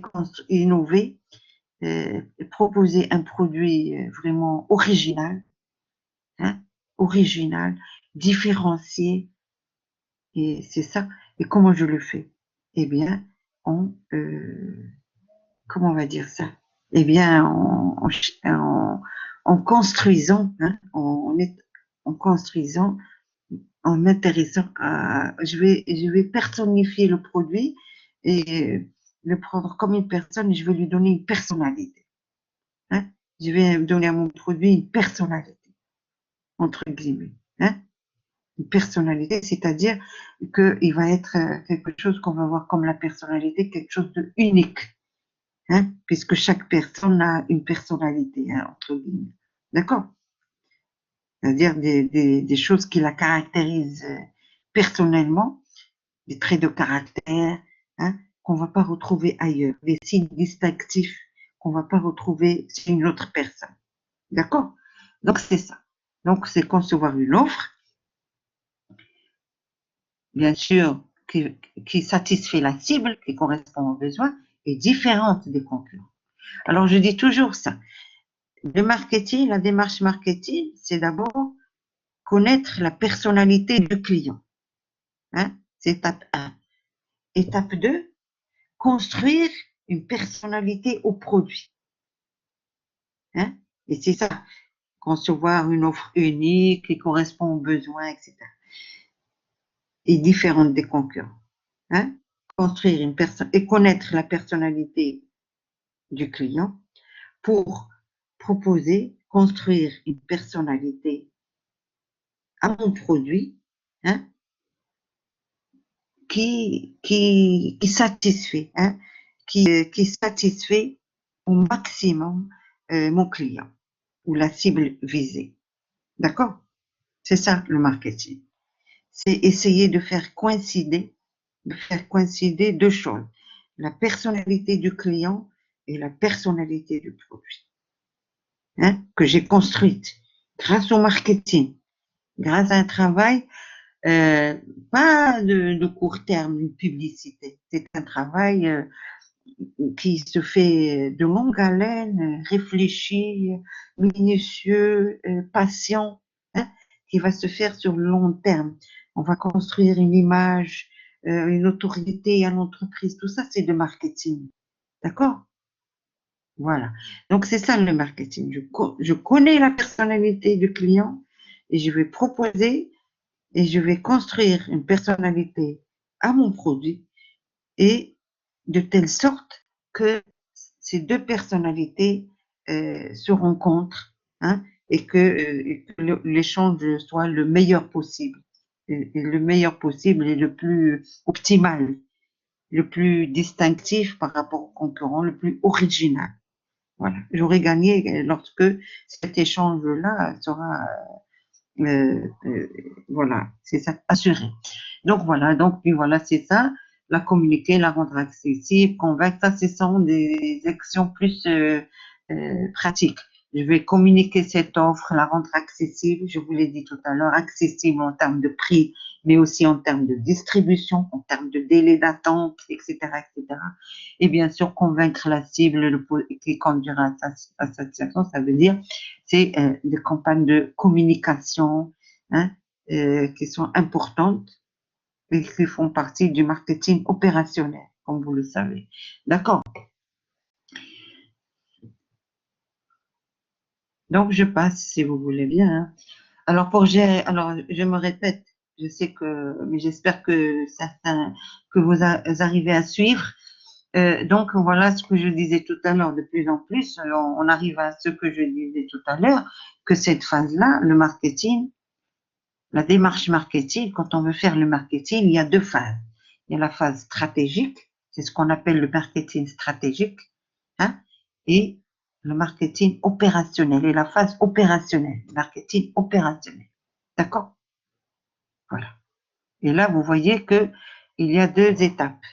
innover, proposer un produit vraiment original, hein, original, différencié. Et c'est ça. Et comment je le fais? Eh bien, comment on va dire ça? Eh bien, en construisant, hein, en construisant, en m'intéressant à, je vais personnifier le produit et le prendre comme une personne, je vais lui donner une personnalité. Hein. Je vais donner à mon produit une personnalité, entre guillemets. Hein. Une personnalité, c'est-à-dire qu'il va être quelque chose qu'on va voir comme la personnalité, quelque chose de unique. Hein, puisque chaque personne a une personnalité, hein, entre guillemets. D'accord? C'est-à-dire des choses qui la caractérisent personnellement, des traits de caractère, hein, qu'on ne va pas retrouver ailleurs, des signes distinctifs qu'on ne va pas retrouver chez une autre personne. D'accord? Donc, c'est ça. Donc, c'est concevoir une offre, bien sûr, qui satisfait la cible, qui correspond aux besoins, et différente des concurrents. Alors, je dis toujours ça. Le marketing, la démarche marketing, c'est d'abord connaître la personnalité du client. Hein? C'est étape 1. Étape 2, construire une personnalité au produit. Hein? Et c'est ça, concevoir une offre unique qui correspond aux besoins, etc. Et différente des concurrents. Hein? Construire une personne et connaître la personnalité du client pour proposer, construire une personnalité à mon produit, hein, qui satisfait, hein, qui satisfait au maximum mon client ou la cible visée. D'accord? C'est ça le marketing. C'est essayer de faire coïncider deux choses, la personnalité du client et la personnalité du produit, hein, que j'ai construite grâce au marketing, grâce à un travail pas de court terme, une publicité. C'est un travail qui se fait de longue haleine, réfléchi, minutieux, patient, hein, qui va se faire sur le long terme. On va construire une image, une autorité à l'entreprise. Tout ça, c'est de marketing. D'accord? Voilà. Donc, c'est ça le marketing. Je connais la personnalité du client et je vais proposer et je vais construire une personnalité à mon produit et de telle sorte que ces deux personnalités se rencontrent, hein, et que l'échange soit le meilleur possible. Et le meilleur possible et le plus optimal, le plus distinctif par rapport au concurrent, le plus original. Voilà. J'aurai gagné lorsque cet échange-là sera voilà, c'est ça, assuré. Donc voilà, puis voilà, c'est ça, la communiquer, la rendre accessible, convaincre, ça, ce sont des actions plus pratiques. Je vais communiquer cette offre, la rendre accessible, je vous l'ai dit tout à l'heure, accessible en termes de prix, mais aussi en termes de distribution, en termes de délai d'attente, etc., etc. Et bien sûr, convaincre la cible qui conduira à satisfaction, ça veut dire, c'est des campagnes de communication, hein, qui sont importantes et qui font partie du marketing opérationnel, comme vous le savez. D'accord. Donc, je passe, si vous voulez bien, hein. Alors, alors, je me répète, je sais que, mais j'espère que que vous arrivez à suivre. Donc, voilà ce que je disais tout à l'heure, de plus en plus, on arrive à ce que je disais tout à l'heure, que cette phase-là, le marketing, la démarche marketing, quand on veut faire le marketing, il y a deux phases. Il y a la phase stratégique, c'est ce qu'on appelle le marketing stratégique, hein, et le marketing opérationnel, et la phase opérationnelle, marketing opérationnel. D'accord? Voilà. Et là, vous voyez que il y a deux étapes.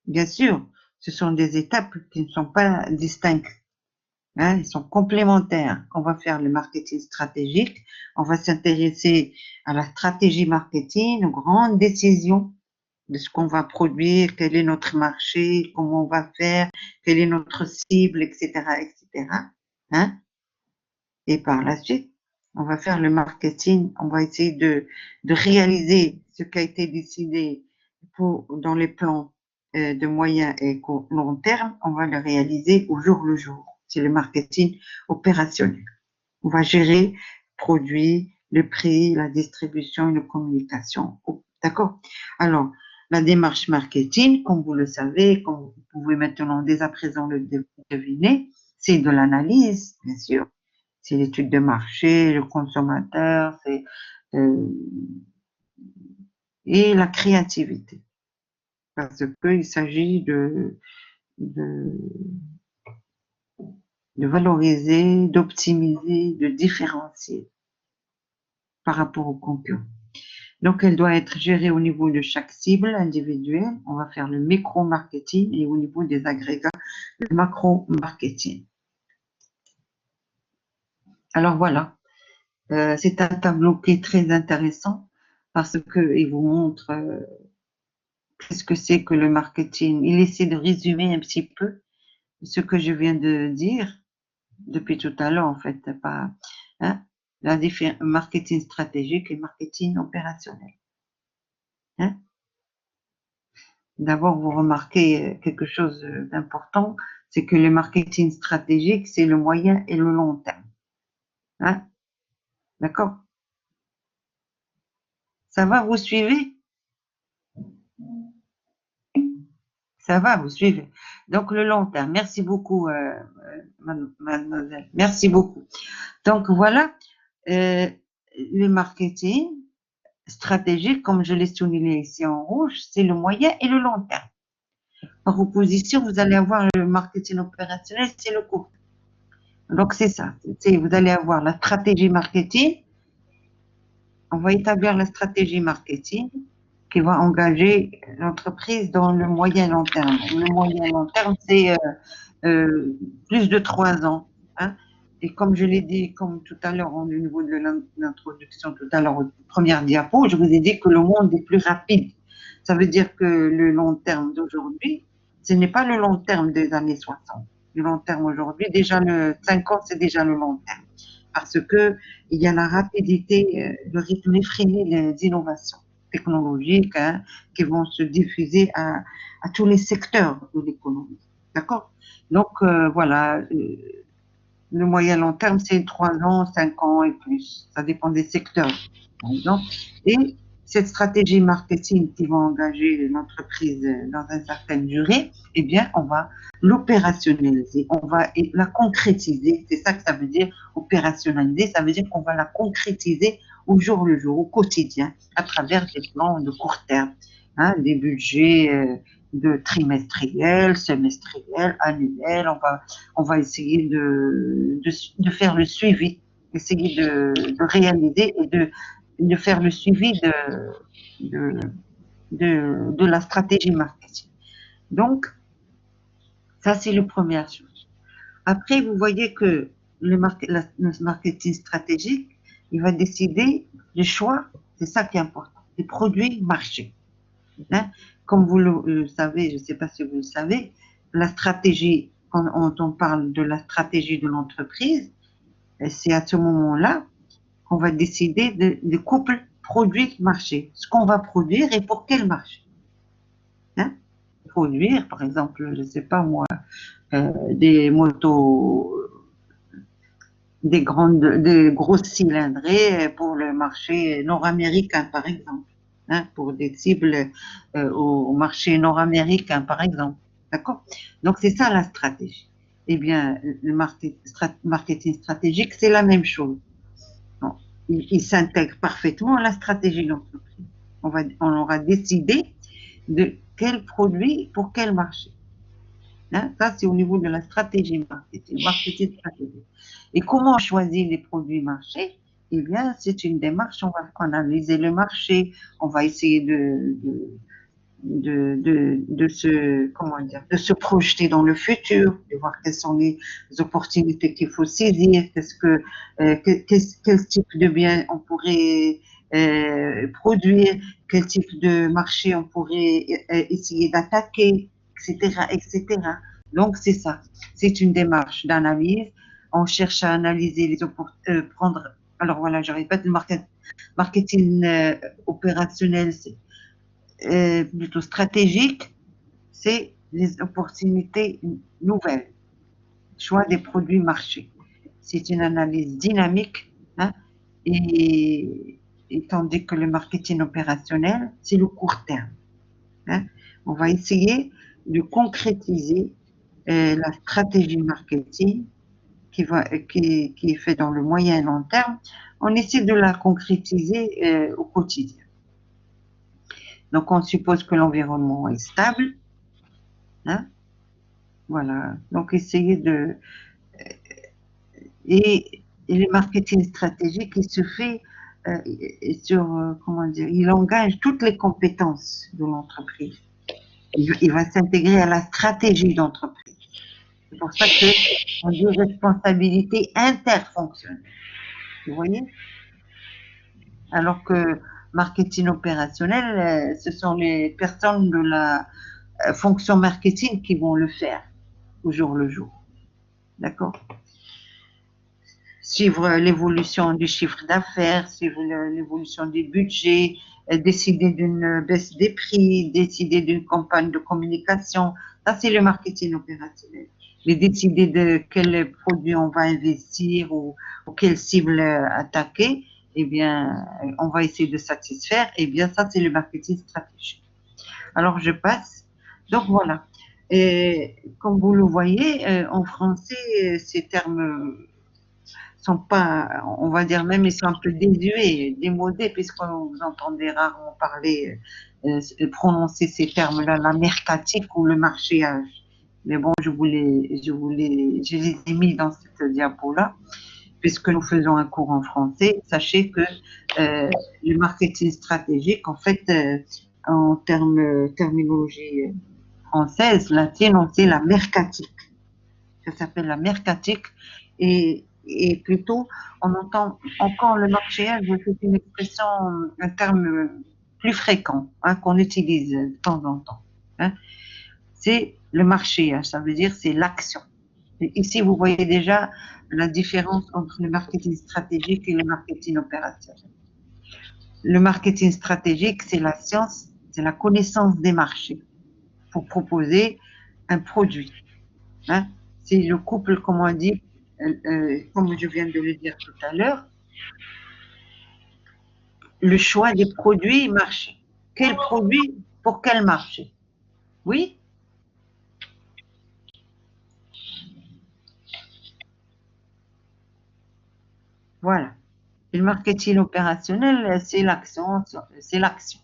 Bien sûr, ce sont des étapes qui ne sont pas distinctes. Hein, ils sont complémentaires. On va faire le marketing stratégique, on va s'intéresser à la stratégie marketing, aux grandes décisions de ce qu'on va produire, quel est notre marché, comment on va faire, quelle est notre cible, etc., etc. Hein? Et par la suite, on va faire le marketing, on va essayer de réaliser ce qui a été décidé dans les plans de moyen et long terme, on va le réaliser au jour le jour. C'est le marketing opérationnel. On va gérer produits, le prix, la distribution et la communication. D'accord? Alors, la démarche marketing, comme vous le savez, comme vous pouvez maintenant dès à présent le deviner, c'est de l'analyse, bien sûr. C'est l'étude de marché, le consommateur, euh, et la créativité. Parce qu'il s'agit de, de valoriser, d'optimiser, de différencier par rapport aux concurrents. Donc, elle doit être gérée au niveau de chaque cible individuelle. On va faire le micro-marketing et au niveau des agrégats, le macro-marketing. Alors voilà, c'est un tableau qui est très intéressant parce qu'il vous montre qu'est-ce que c'est que le marketing. Il essaie de résumer un petit peu ce que je viens de dire depuis tout à l'heure, en fait, pas, hein, marketing stratégique et marketing opérationnel. Hein. D'abord, vous remarquez quelque chose d'important, c'est que le marketing stratégique, c'est le moyen et le long terme. Hein. D'accord? Ça va, vous suivez? Ça va, vous suivez. Donc, le long terme. Merci beaucoup, mademoiselle. Merci beaucoup. Donc, voilà, euh, le marketing stratégique, comme je l'ai souligné ici en rouge, c'est le moyen et le long terme. Par opposition, vous allez avoir le marketing opérationnel, c'est le court. Donc, c'est ça. Vous allez avoir la stratégie marketing. On va établir la stratégie marketing qui va engager l'entreprise dans le moyen long terme. Le moyen long terme, c'est plus de 3 ans. Hein. Et comme je l'ai dit, comme tout à l'heure, au niveau de l'introduction, tout à l'heure, première diapo, je vous ai dit que le monde est plus rapide. Ça veut dire que le long terme d'aujourd'hui, ce n'est pas le long terme des années 60. Le long terme aujourd'hui, déjà le 5 ans, c'est déjà le long terme. Parce que il y a la rapidité, le rythme effréné des innovations technologiques, hein, qui vont se diffuser à tous les secteurs de l'économie. D'accord? Donc, voilà, le moyen long terme, c'est 3 ans, 5 ans et plus. Ça dépend des secteurs, par exemple. Et cette stratégie marketing qui va engager l'entreprise dans une certaine durée, eh bien, on va l'opérationnaliser, on va la concrétiser. C'est ça que ça veut dire, opérationnaliser. Ça veut dire qu'on va la concrétiser au jour le jour, au quotidien, à travers des plans de court terme, hein, des budgets de trimestriels, semestriels, annuels. On va essayer de faire le suivi, essayer de réaliser et de faire le suivi de, de la stratégie marketing. Donc, ça, c'est la première chose. Après, vous voyez que le marketing stratégique, il va décider du choix, c'est ça qui est important, des produits marchés. Hein. Comme vous le savez, je ne sais pas si vous le savez, la stratégie, quand on parle de la stratégie de l'entreprise, c'est à ce moment-là qu'on va décider de couple produit-marché, ce qu'on va produire et pour quel marché. Hein. Produire, par exemple, je ne sais pas moi, des motos des grosses cylindrées pour le marché nord-américain, par exemple, hein, pour des cibles au marché nord-américain, par exemple. D'accord? Donc, c'est ça la stratégie. Eh bien, le marketing stratégique, c'est la même chose. Bon, il s'intègre parfaitement à la stratégie d'entreprise. On aura décidé de quel produit pour quel marché. Hein, ça, c'est au niveau de la stratégie marketing stratégique. Et comment on choisit les produits marchés? Eh bien, c'est une démarche, on va analyser le marché, on va essayer comment dire, de se projeter dans le futur, de voir quelles sont les opportunités qu'il faut saisir, quel type de bien on pourrait produire, quel type de marché on pourrait essayer d'attaquer, etc., etc. Donc, c'est ça. C'est une démarche d'analyse. On cherche à analyser les opportunités, alors voilà, je répète, le marketing opérationnel, c'est plutôt stratégique, c'est les opportunités nouvelles, choix des produits marchés. C'est une analyse dynamique, hein, et tandis que le marketing opérationnel, c'est le court terme. Hein. On va essayer de concrétiser la stratégie marketing qui est faite dans le moyen et long terme. On essaie de la concrétiser au quotidien. Donc, on suppose que l'environnement est stable. Hein, voilà. Donc, essayer de... Et le marketing stratégique, il se fait comment dire, il engage toutes les compétences de l'entreprise. Il va s'intégrer à la stratégie d'entreprise. C'est pour ça qu'on dit responsabilité interfonctionnelle. Vous voyez? Alors que marketing opérationnel, ce sont les personnes de la fonction marketing qui vont le faire au jour le jour. D'accord? Suivre l'évolution du chiffre d'affaires, suivre l'évolution des budgets, décider d'une baisse des prix, décider d'une campagne de communication. Ça, c'est le marketing opérationnel. Mais décider de quel produit on va investir ou quelle cible attaquer, eh bien, on va essayer de satisfaire. Eh bien, ça, c'est le marketing stratégique. Alors, je passe. Donc, voilà. Et comme vous le voyez, en français, ces termes sont pas, on va dire même, ils sont un peu désuets, démodés, puisqu'on vous entendez rarement parler, prononcer ces termes-là, la mercatique ou le marchéage. Mais bon, je les ai mis dans cette diapo-là, puisque nous faisons un cours en français. Sachez que le marketing stratégique, en fait, en terminologie française, latine, on sait la mercatique. Ça s'appelle la mercatique. Et plutôt, on entend encore le marchéage, c'est une expression, un terme plus fréquent, hein, qu'on utilise de temps en temps. Hein. C'est le marchéage, ça veut dire c'est l'action. Et ici, vous voyez déjà la différence entre le marketing stratégique et le marketing opérationnel. Le marketing stratégique, c'est la science, c'est la connaissance des marchés pour proposer un produit. Hein. C'est le couple, comme on dit, comme je viens de le dire tout à l'heure, le choix des produits marché. Quel produit pour quel marché? Oui? Voilà. Et le marketing opérationnel, c'est l'action, c'est l'action.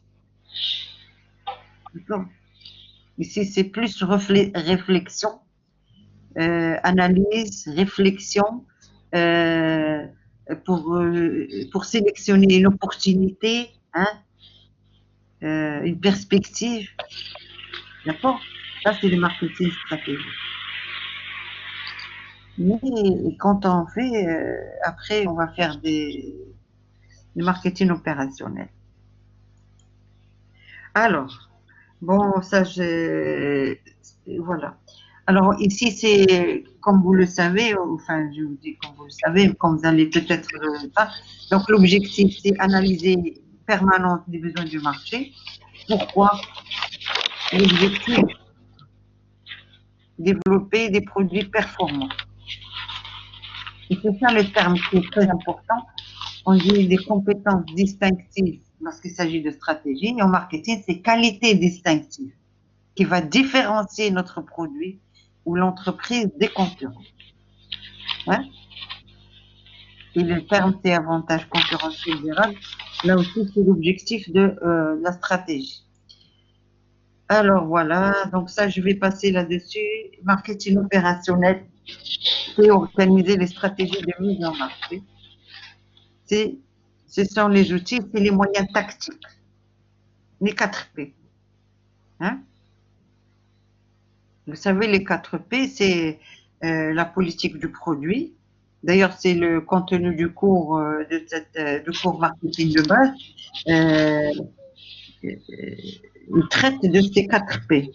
Ici, c'est plus réflexion, analyse, réflexion, pour sélectionner une opportunité, hein, une perspective. D'accord? Ça, c'est le marketing stratégique. Mais quand on fait, après, on va faire du marketing opérationnel. Alors, bon, ça, voilà. Alors, ici, c'est, comme vous le savez, enfin, je vous dis comme vous le savez, comme vous allez peut-être le faire. Donc, l'objectif, c'est analyser permanence des besoins du marché. Pourquoi? L'objectif, développer des produits performants. Et c'est ça le terme qui est très important. On dit des compétences distinctives lorsqu'il s'agit de stratégie. Et en marketing, c'est qualité distinctive qui va différencier notre produit ou l'entreprise des concurrents. Hein? Et le terme, c'est avantage concurrentiel durable. Là aussi, c'est l'objectif de la stratégie. Alors voilà, donc ça, je vais passer là-dessus. Marketing opérationnel, c'est organiser les stratégies de mise en marché. Ce sont les outils, c'est les moyens tactiques, les 4 P. Hein? Vous savez, les 4 P, c'est la politique du produit. D'ailleurs, c'est le contenu du cours du cours marketing de base. Il traite de ces 4 P.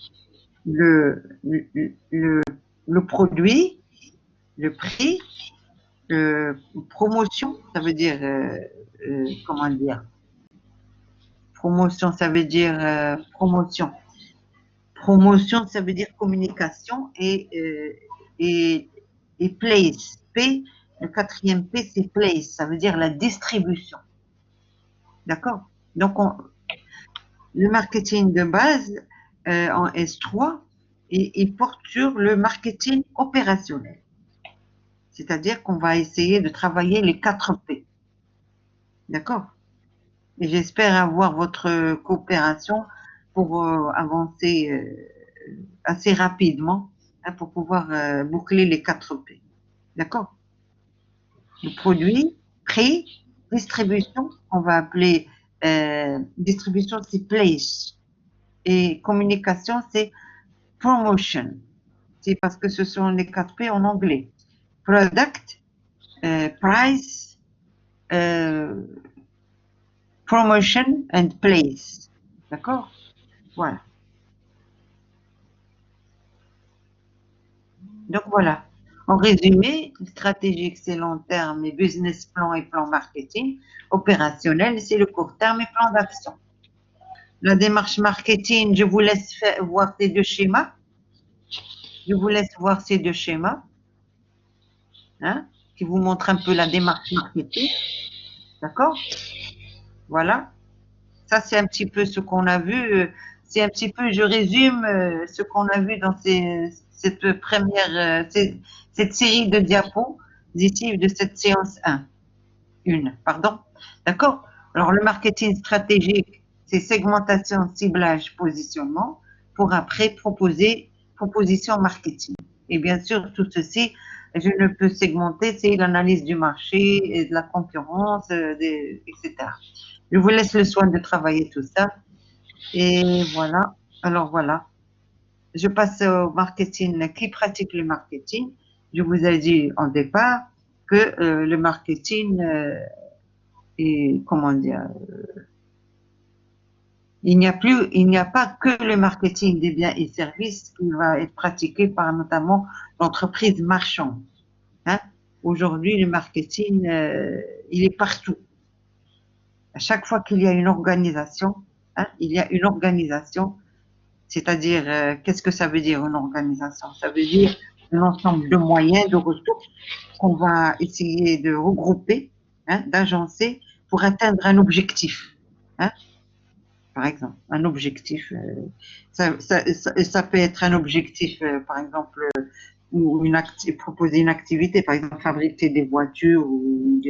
Le, le, le produit, le prix, promotion, ça veut dire, comment dire, promotion, ça veut dire promotion. Promotion, ça veut dire communication et, et place. P, le 4e P, c'est place, ça veut dire la distribution. D'accord? Donc, le marketing de base en S3, il porte sur le marketing opérationnel. C'est-à-dire qu'on va essayer de travailler les 4 P. D'accord? Et j'espère avoir votre coopération pour avancer assez rapidement hein, pour pouvoir boucler les 4 P. D'accord? Le produit, prix, distribution, on va appeler distribution, c'est place. Et communication, c'est promotion. C'est parce que ce sont les 4 P en anglais. Product, price, promotion and place. D'accord? Voilà. Donc voilà. En résumé, stratégie excellent terme et business plan et plan marketing. Opérationnel, c'est le court terme et plan d'action. La démarche marketing, je vous laisse voir ces 2 schémas. Je vous laisse voir ces 2 schémas hein, qui vous montrent un peu la démarche marketing. D'accord? Voilà. Ça, c'est un petit peu ce qu'on a vu. C'est un petit peu, je résume ce qu'on a vu dans cette première, cette série de diapositives de cette séance 1. Pardon. D'accord? Alors, le marketing stratégique, c'est segmentation, ciblage, positionnement, pour après proposer proposition marketing. Et bien sûr, tout ceci, je ne peux segmenter, c'est l'analyse du marché, et de la concurrence, etc. Je vous laisse le soin de travailler tout ça. Et voilà. Alors voilà. Je passe au marketing. Qui pratique le marketing? Je vous ai dit en départ que le marketing est, comment dire, il n'y a pas que le marketing des biens et services qui va être pratiqué par notamment l'entreprise marchande. Hein? Aujourd'hui, le marketing, il est partout. À chaque fois qu'il y a une organisation, hein, il y a une organisation, c'est-à-dire, qu'est-ce que ça veut dire une organisation? Ça veut dire un ensemble de moyens, de ressources qu'on va essayer de regrouper, hein, d'agencer pour atteindre un objectif. Hein, par exemple, un objectif. Ça peut être un objectif, par exemple, ou proposer une activité, par exemple, fabriquer des voitures ou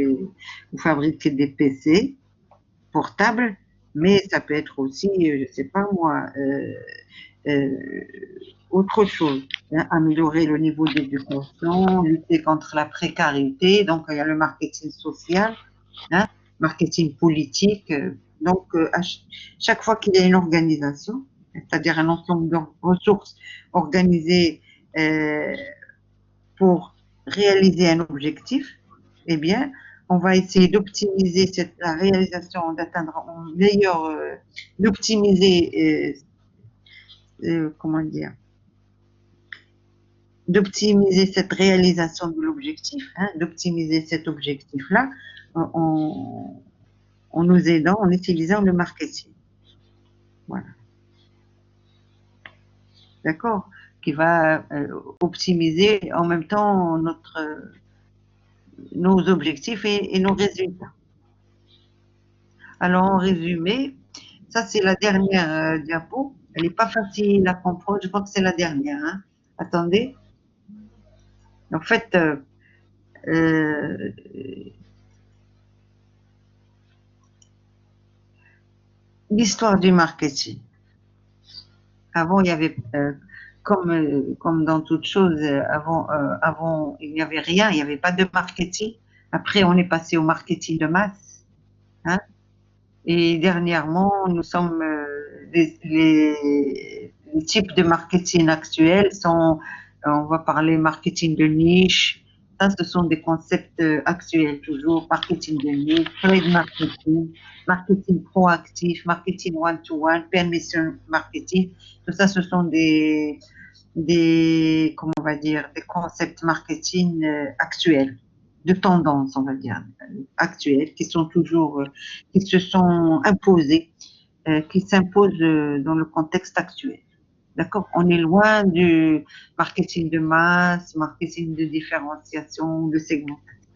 fabriquer des PC portables, mais ça peut être aussi, je ne sais pas moi, euh, autre chose, hein, améliorer le niveau d'éducation, lutter contre la précarité, donc il y a le marketing social, hein, marketing politique. Donc, chaque fois qu'il y a une organisation, c'est-à-dire un ensemble de ressources organisées pour réaliser un objectif, eh bien, on va essayer d'optimiser la réalisation, d'atteindre en meilleur, d'optimiser, comment dire, d'optimiser cette réalisation de l'objectif, hein, d'optimiser cet objectif-là en, en nous aidant, en utilisant le marketing. Voilà. D'accord? Qui va optimiser en même temps nos objectifs et nos résultats. Alors, en résumé, ça, c'est la dernière diapo. Elle n'est pas facile à comprendre. Je crois que c'est la dernière. Hein. Attendez. En fait, euh, l'histoire du marketing. Avant, il y avait, comme dans toute chose, avant, il n'y avait rien, il n'y avait pas de marketing. Après, on est passé au marketing de masse. Hein. Et dernièrement, nous sommes, les types de marketing actuels sont, on va parler marketing de niche. Ça, ce sont des concepts actuels toujours, marketing de niche, trade marketing, marketing proactif, marketing one-to-one, permission marketing. Tout ça, ce sont comment on va dire, des concepts marketing actuels, de tendance, on va dire, actuels, qui sont toujours, qui se sont imposés, qui s'imposent dans le contexte actuel. D'accord? On est loin du marketing de masse, marketing de différenciation, de segmentation.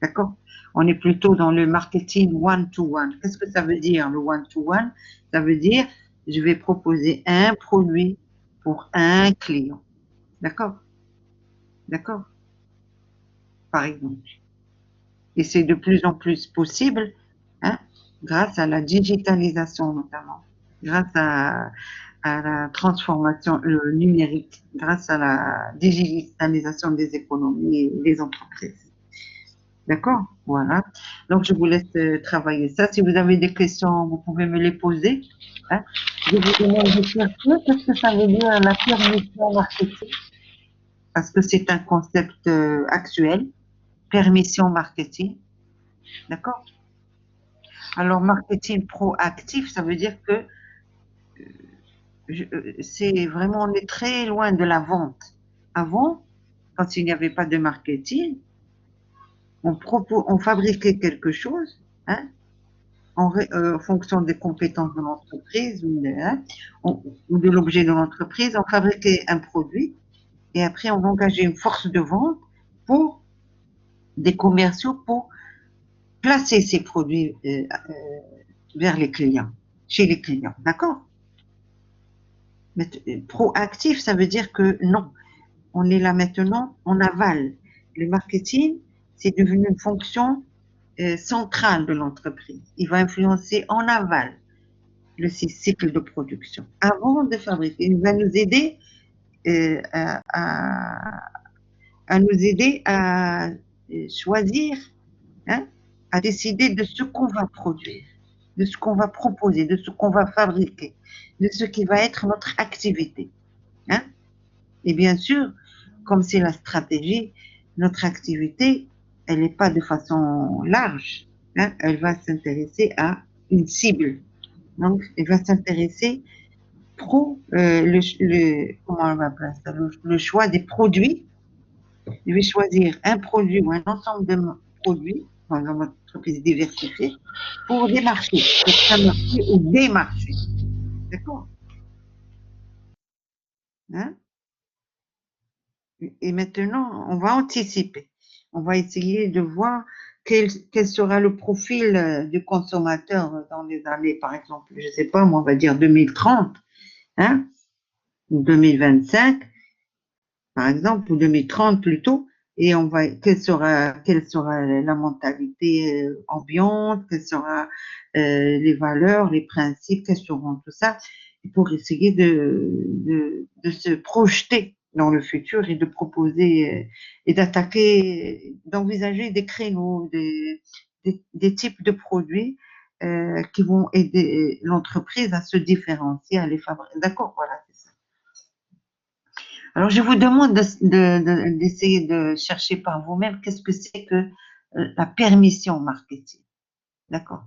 D'accord? On est plutôt dans le marketing one-to-one. Qu'est-ce que ça veut dire, le one-to-one? Ça veut dire, je vais proposer un produit pour un client. D'accord? D'accord? Par exemple. Et c'est de plus en plus possible, hein, grâce à la digitalisation notamment, grâce à la transformation numérique, grâce à la digitalisation des économies et des entreprises. D'accord? Voilà. Donc, je vous laisse travailler ça. Si vous avez des questions, vous pouvez me les poser. Hein. Je vous demande de chercher qu'est-ce que ça veut dire la permission marketing, parce que c'est un concept actuel, permission marketing. D'accord? Alors, marketing proactif, ça veut dire que c'est vraiment, on est très loin de la vente. Avant, quand il n'y avait pas de marketing, on fabriquait quelque chose, hein, en fonction des compétences de l'entreprise hein, ou de l'objet de l'entreprise, on fabriquait un produit et après on engageait une force de vente pour des commerciaux pour placer ces produits vers les clients, chez les clients. D'accord? Mais proactif, ça veut dire que non, on est là maintenant en aval. Le marketing, c'est devenu une fonction centrale de l'entreprise. Il va influencer en aval le cycle de production avant de fabriquer. Il va nous aider à nous aider à choisir, hein, à décider de ce qu'on va produire, de ce qu'on va proposer, de ce qu'on va fabriquer, de ce qui va être notre activité. Hein. Et bien sûr, comme c'est la stratégie, notre activité, elle n'est pas de façon large. Hein, elle va s'intéresser à une cible. Donc, elle va s'intéresser comment on va appeler ça, le choix des produits. Je vais choisir un produit ou un ensemble de produits dans une entreprise diversifiée pour des marchés, pour un marché ou des marchés. D'accord? Hein? Et maintenant, on va anticiper. On va essayer de voir quel sera le profil du consommateur dans les années, par exemple, je ne sais pas, moi, on va dire 2030, hein, ou 2025, par exemple, ou 2030 plutôt, et quelle sera la mentalité ambiante, quelles seront les valeurs, les principes, quels seront tout ça, pour essayer de se projeter dans le futur et de proposer et d'attaquer, d'envisager des créneaux, des types de produits qui vont aider l'entreprise à se différencier, à les fabriquer. D'accord, voilà, c'est ça. Alors, je vous demande d'essayer de chercher par vous-même qu'est-ce que c'est que la permission marketing. D'accord?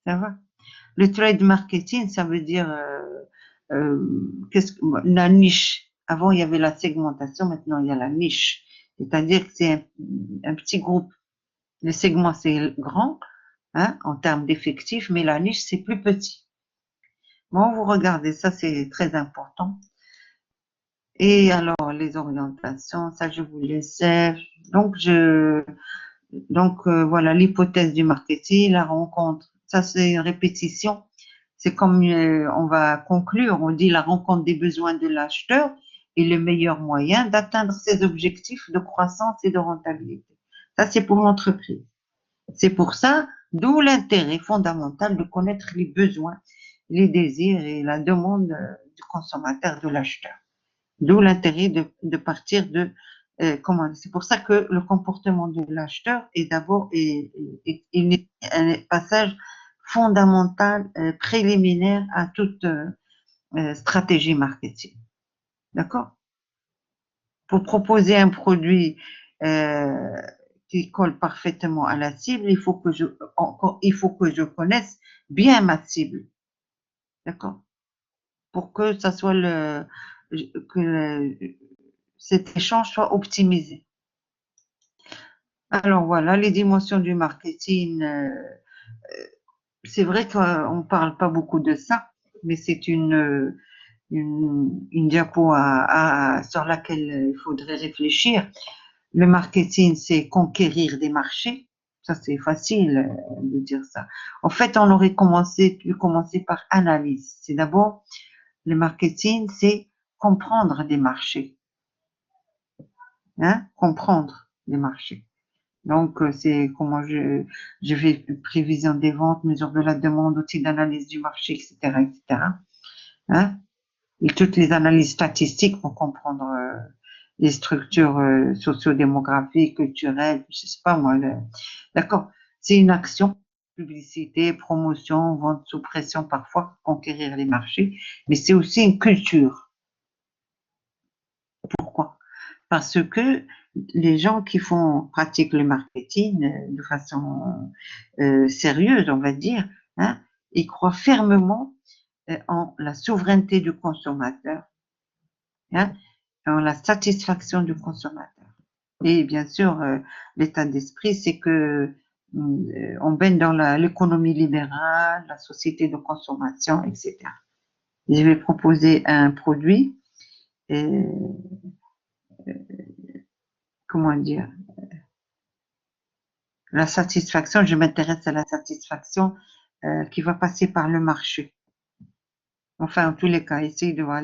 Ça va? Le trade marketing, ça veut dire la niche. Avant, il y avait la segmentation, maintenant, il y a la niche. C'est-à-dire que c'est un petit groupe. Le segment, c'est grand, hein, en termes d'effectifs, mais la niche, c'est plus petit. Bon, vous regardez, ça, c'est très important. Et alors, les orientations, ça, je vous laissais. Donc, voilà, l'hypothèse du marketing, la rencontre. Ça, c'est une répétition. C'est comme on va conclure, on dit la rencontre des besoins de l'acheteur est le meilleur moyen d'atteindre ses objectifs de croissance et de rentabilité. Ça, c'est pour l'entreprise. C'est pour ça, d'où l'intérêt fondamental de connaître les besoins, les désirs et la demande du consommateur, de l'acheteur. D'où l'intérêt de partir de comment. C'est pour ça que le comportement de l'acheteur est d'abord un passage fondamental, préliminaire à toute stratégie marketing. D'accord? Pour proposer un produit euh, qui colle parfaitement à la cible, il faut que je connaisse bien ma cible. D'accord? Pour que ça soit que cet échange soit optimisé. Alors voilà, les dimensions du marketing, c'est vrai qu'on ne parle pas beaucoup de ça, mais c'est une diapo sur laquelle il faudrait réfléchir. Le marketing, c'est conquérir des marchés. Ça, c'est facile de dire ça. En fait, on aurait pu commencer par analyse. C'est d'abord, le marketing, c'est comprendre des marchés. Hein? Comprendre des marchés. Donc, c'est comment je fais prévision des ventes, mesure de la demande, outils d'analyse du marché, etc., etc. Hein? Et toutes les analyses statistiques pour comprendre les structures sociodémographiques, culturelles, je sais pas moi. D'accord. C'est une action, publicité, promotion, vente sous pression parfois, conquérir les marchés, mais c'est aussi une culture. Pourquoi? Parce que les gens qui pratiquent le marketing de façon sérieuse, on va dire, hein, ils croient fermement en la souveraineté du consommateur, hein, en la satisfaction du consommateur. Et bien sûr, l'état d'esprit, c'est que on baigne dans l'économie libérale, la société de consommation, etc. Je vais proposer un produit, et, comment dire, la satisfaction, je m'intéresse à la satisfaction qui va passer par le marché. Enfin, en tous les cas, essayer de voir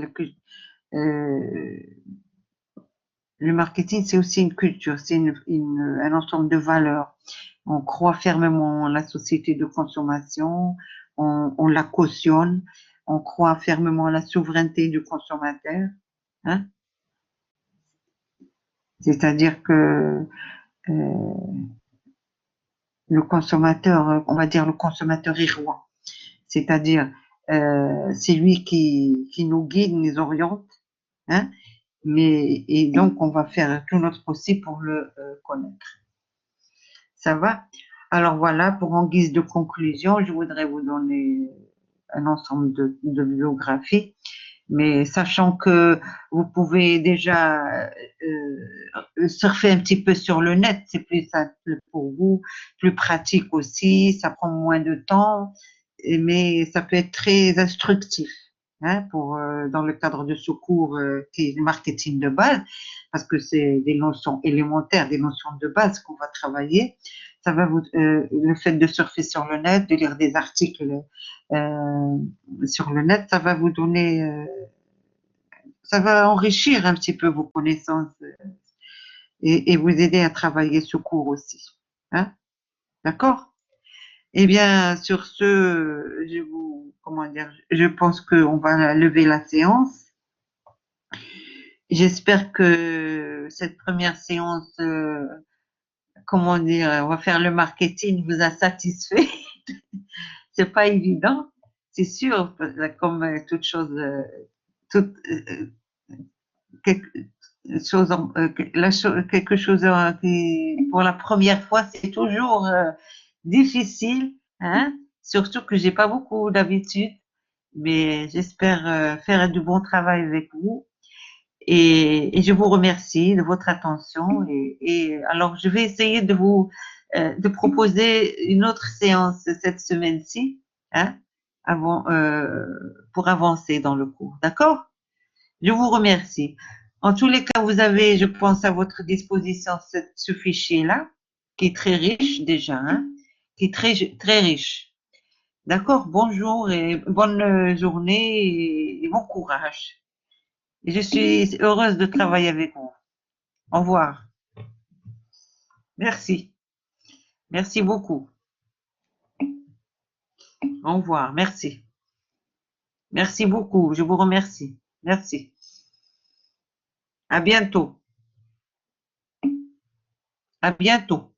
le marketing, c'est aussi une culture, c'est un ensemble de valeurs. On croit fermement en la société de consommation, on la cautionne, on croit fermement à la souveraineté du consommateur. Hein? C'est-à-dire que euh, le consommateur, on va dire le consommateur est roi. C'est-à-dire, c'est lui qui nous guide, nous oriente. Hein? Et donc, on va faire tout notre possible pour le connaître. Ça va? Alors voilà, pour en guise de conclusion, je voudrais vous donner un ensemble de biographies, mais sachant que vous pouvez déjà surfer un petit peu sur le net, c'est plus simple pour vous, plus pratique aussi, ça prend moins de temps, mais ça peut être très instructif. Hein, dans le cadre de ce cours qui est le marketing de base, parce que c'est des notions élémentaires, des notions de base qu'on va travailler. Ça va le fait de surfer sur le net, de lire des articles sur le net, ça va vous donner, ça va enrichir un petit peu vos connaissances et vous aider à travailler ce cours aussi. Hein? D'accord? Eh bien, sur ce, comment dire, je pense qu'on va lever la séance. J'espère que cette première séance, comment dire, on va faire le marketing, vous a satisfait. C'est pas évident, c'est sûr, comme toute chose, toute quelque chose, quelque chose qui, pour la première fois, c'est toujours difficile, hein. Surtout que j'ai pas beaucoup d'habitude, mais j'espère faire du bon travail avec vous. Et je vous remercie de votre attention. Et alors, je vais essayer de proposer une autre séance cette semaine-ci, hein, pour avancer dans le cours. D'accord? Je vous remercie. En tous les cas, vous avez, je pense, à votre disposition ce fichier-là, qui est très riche déjà, hein, qui est très riche. D'accord, bonjour et bonne journée et bon courage. Et je suis heureuse de travailler avec vous. Au revoir. Merci. Merci beaucoup. Au revoir. Merci. Merci beaucoup. Je vous remercie. Merci. À bientôt. À bientôt.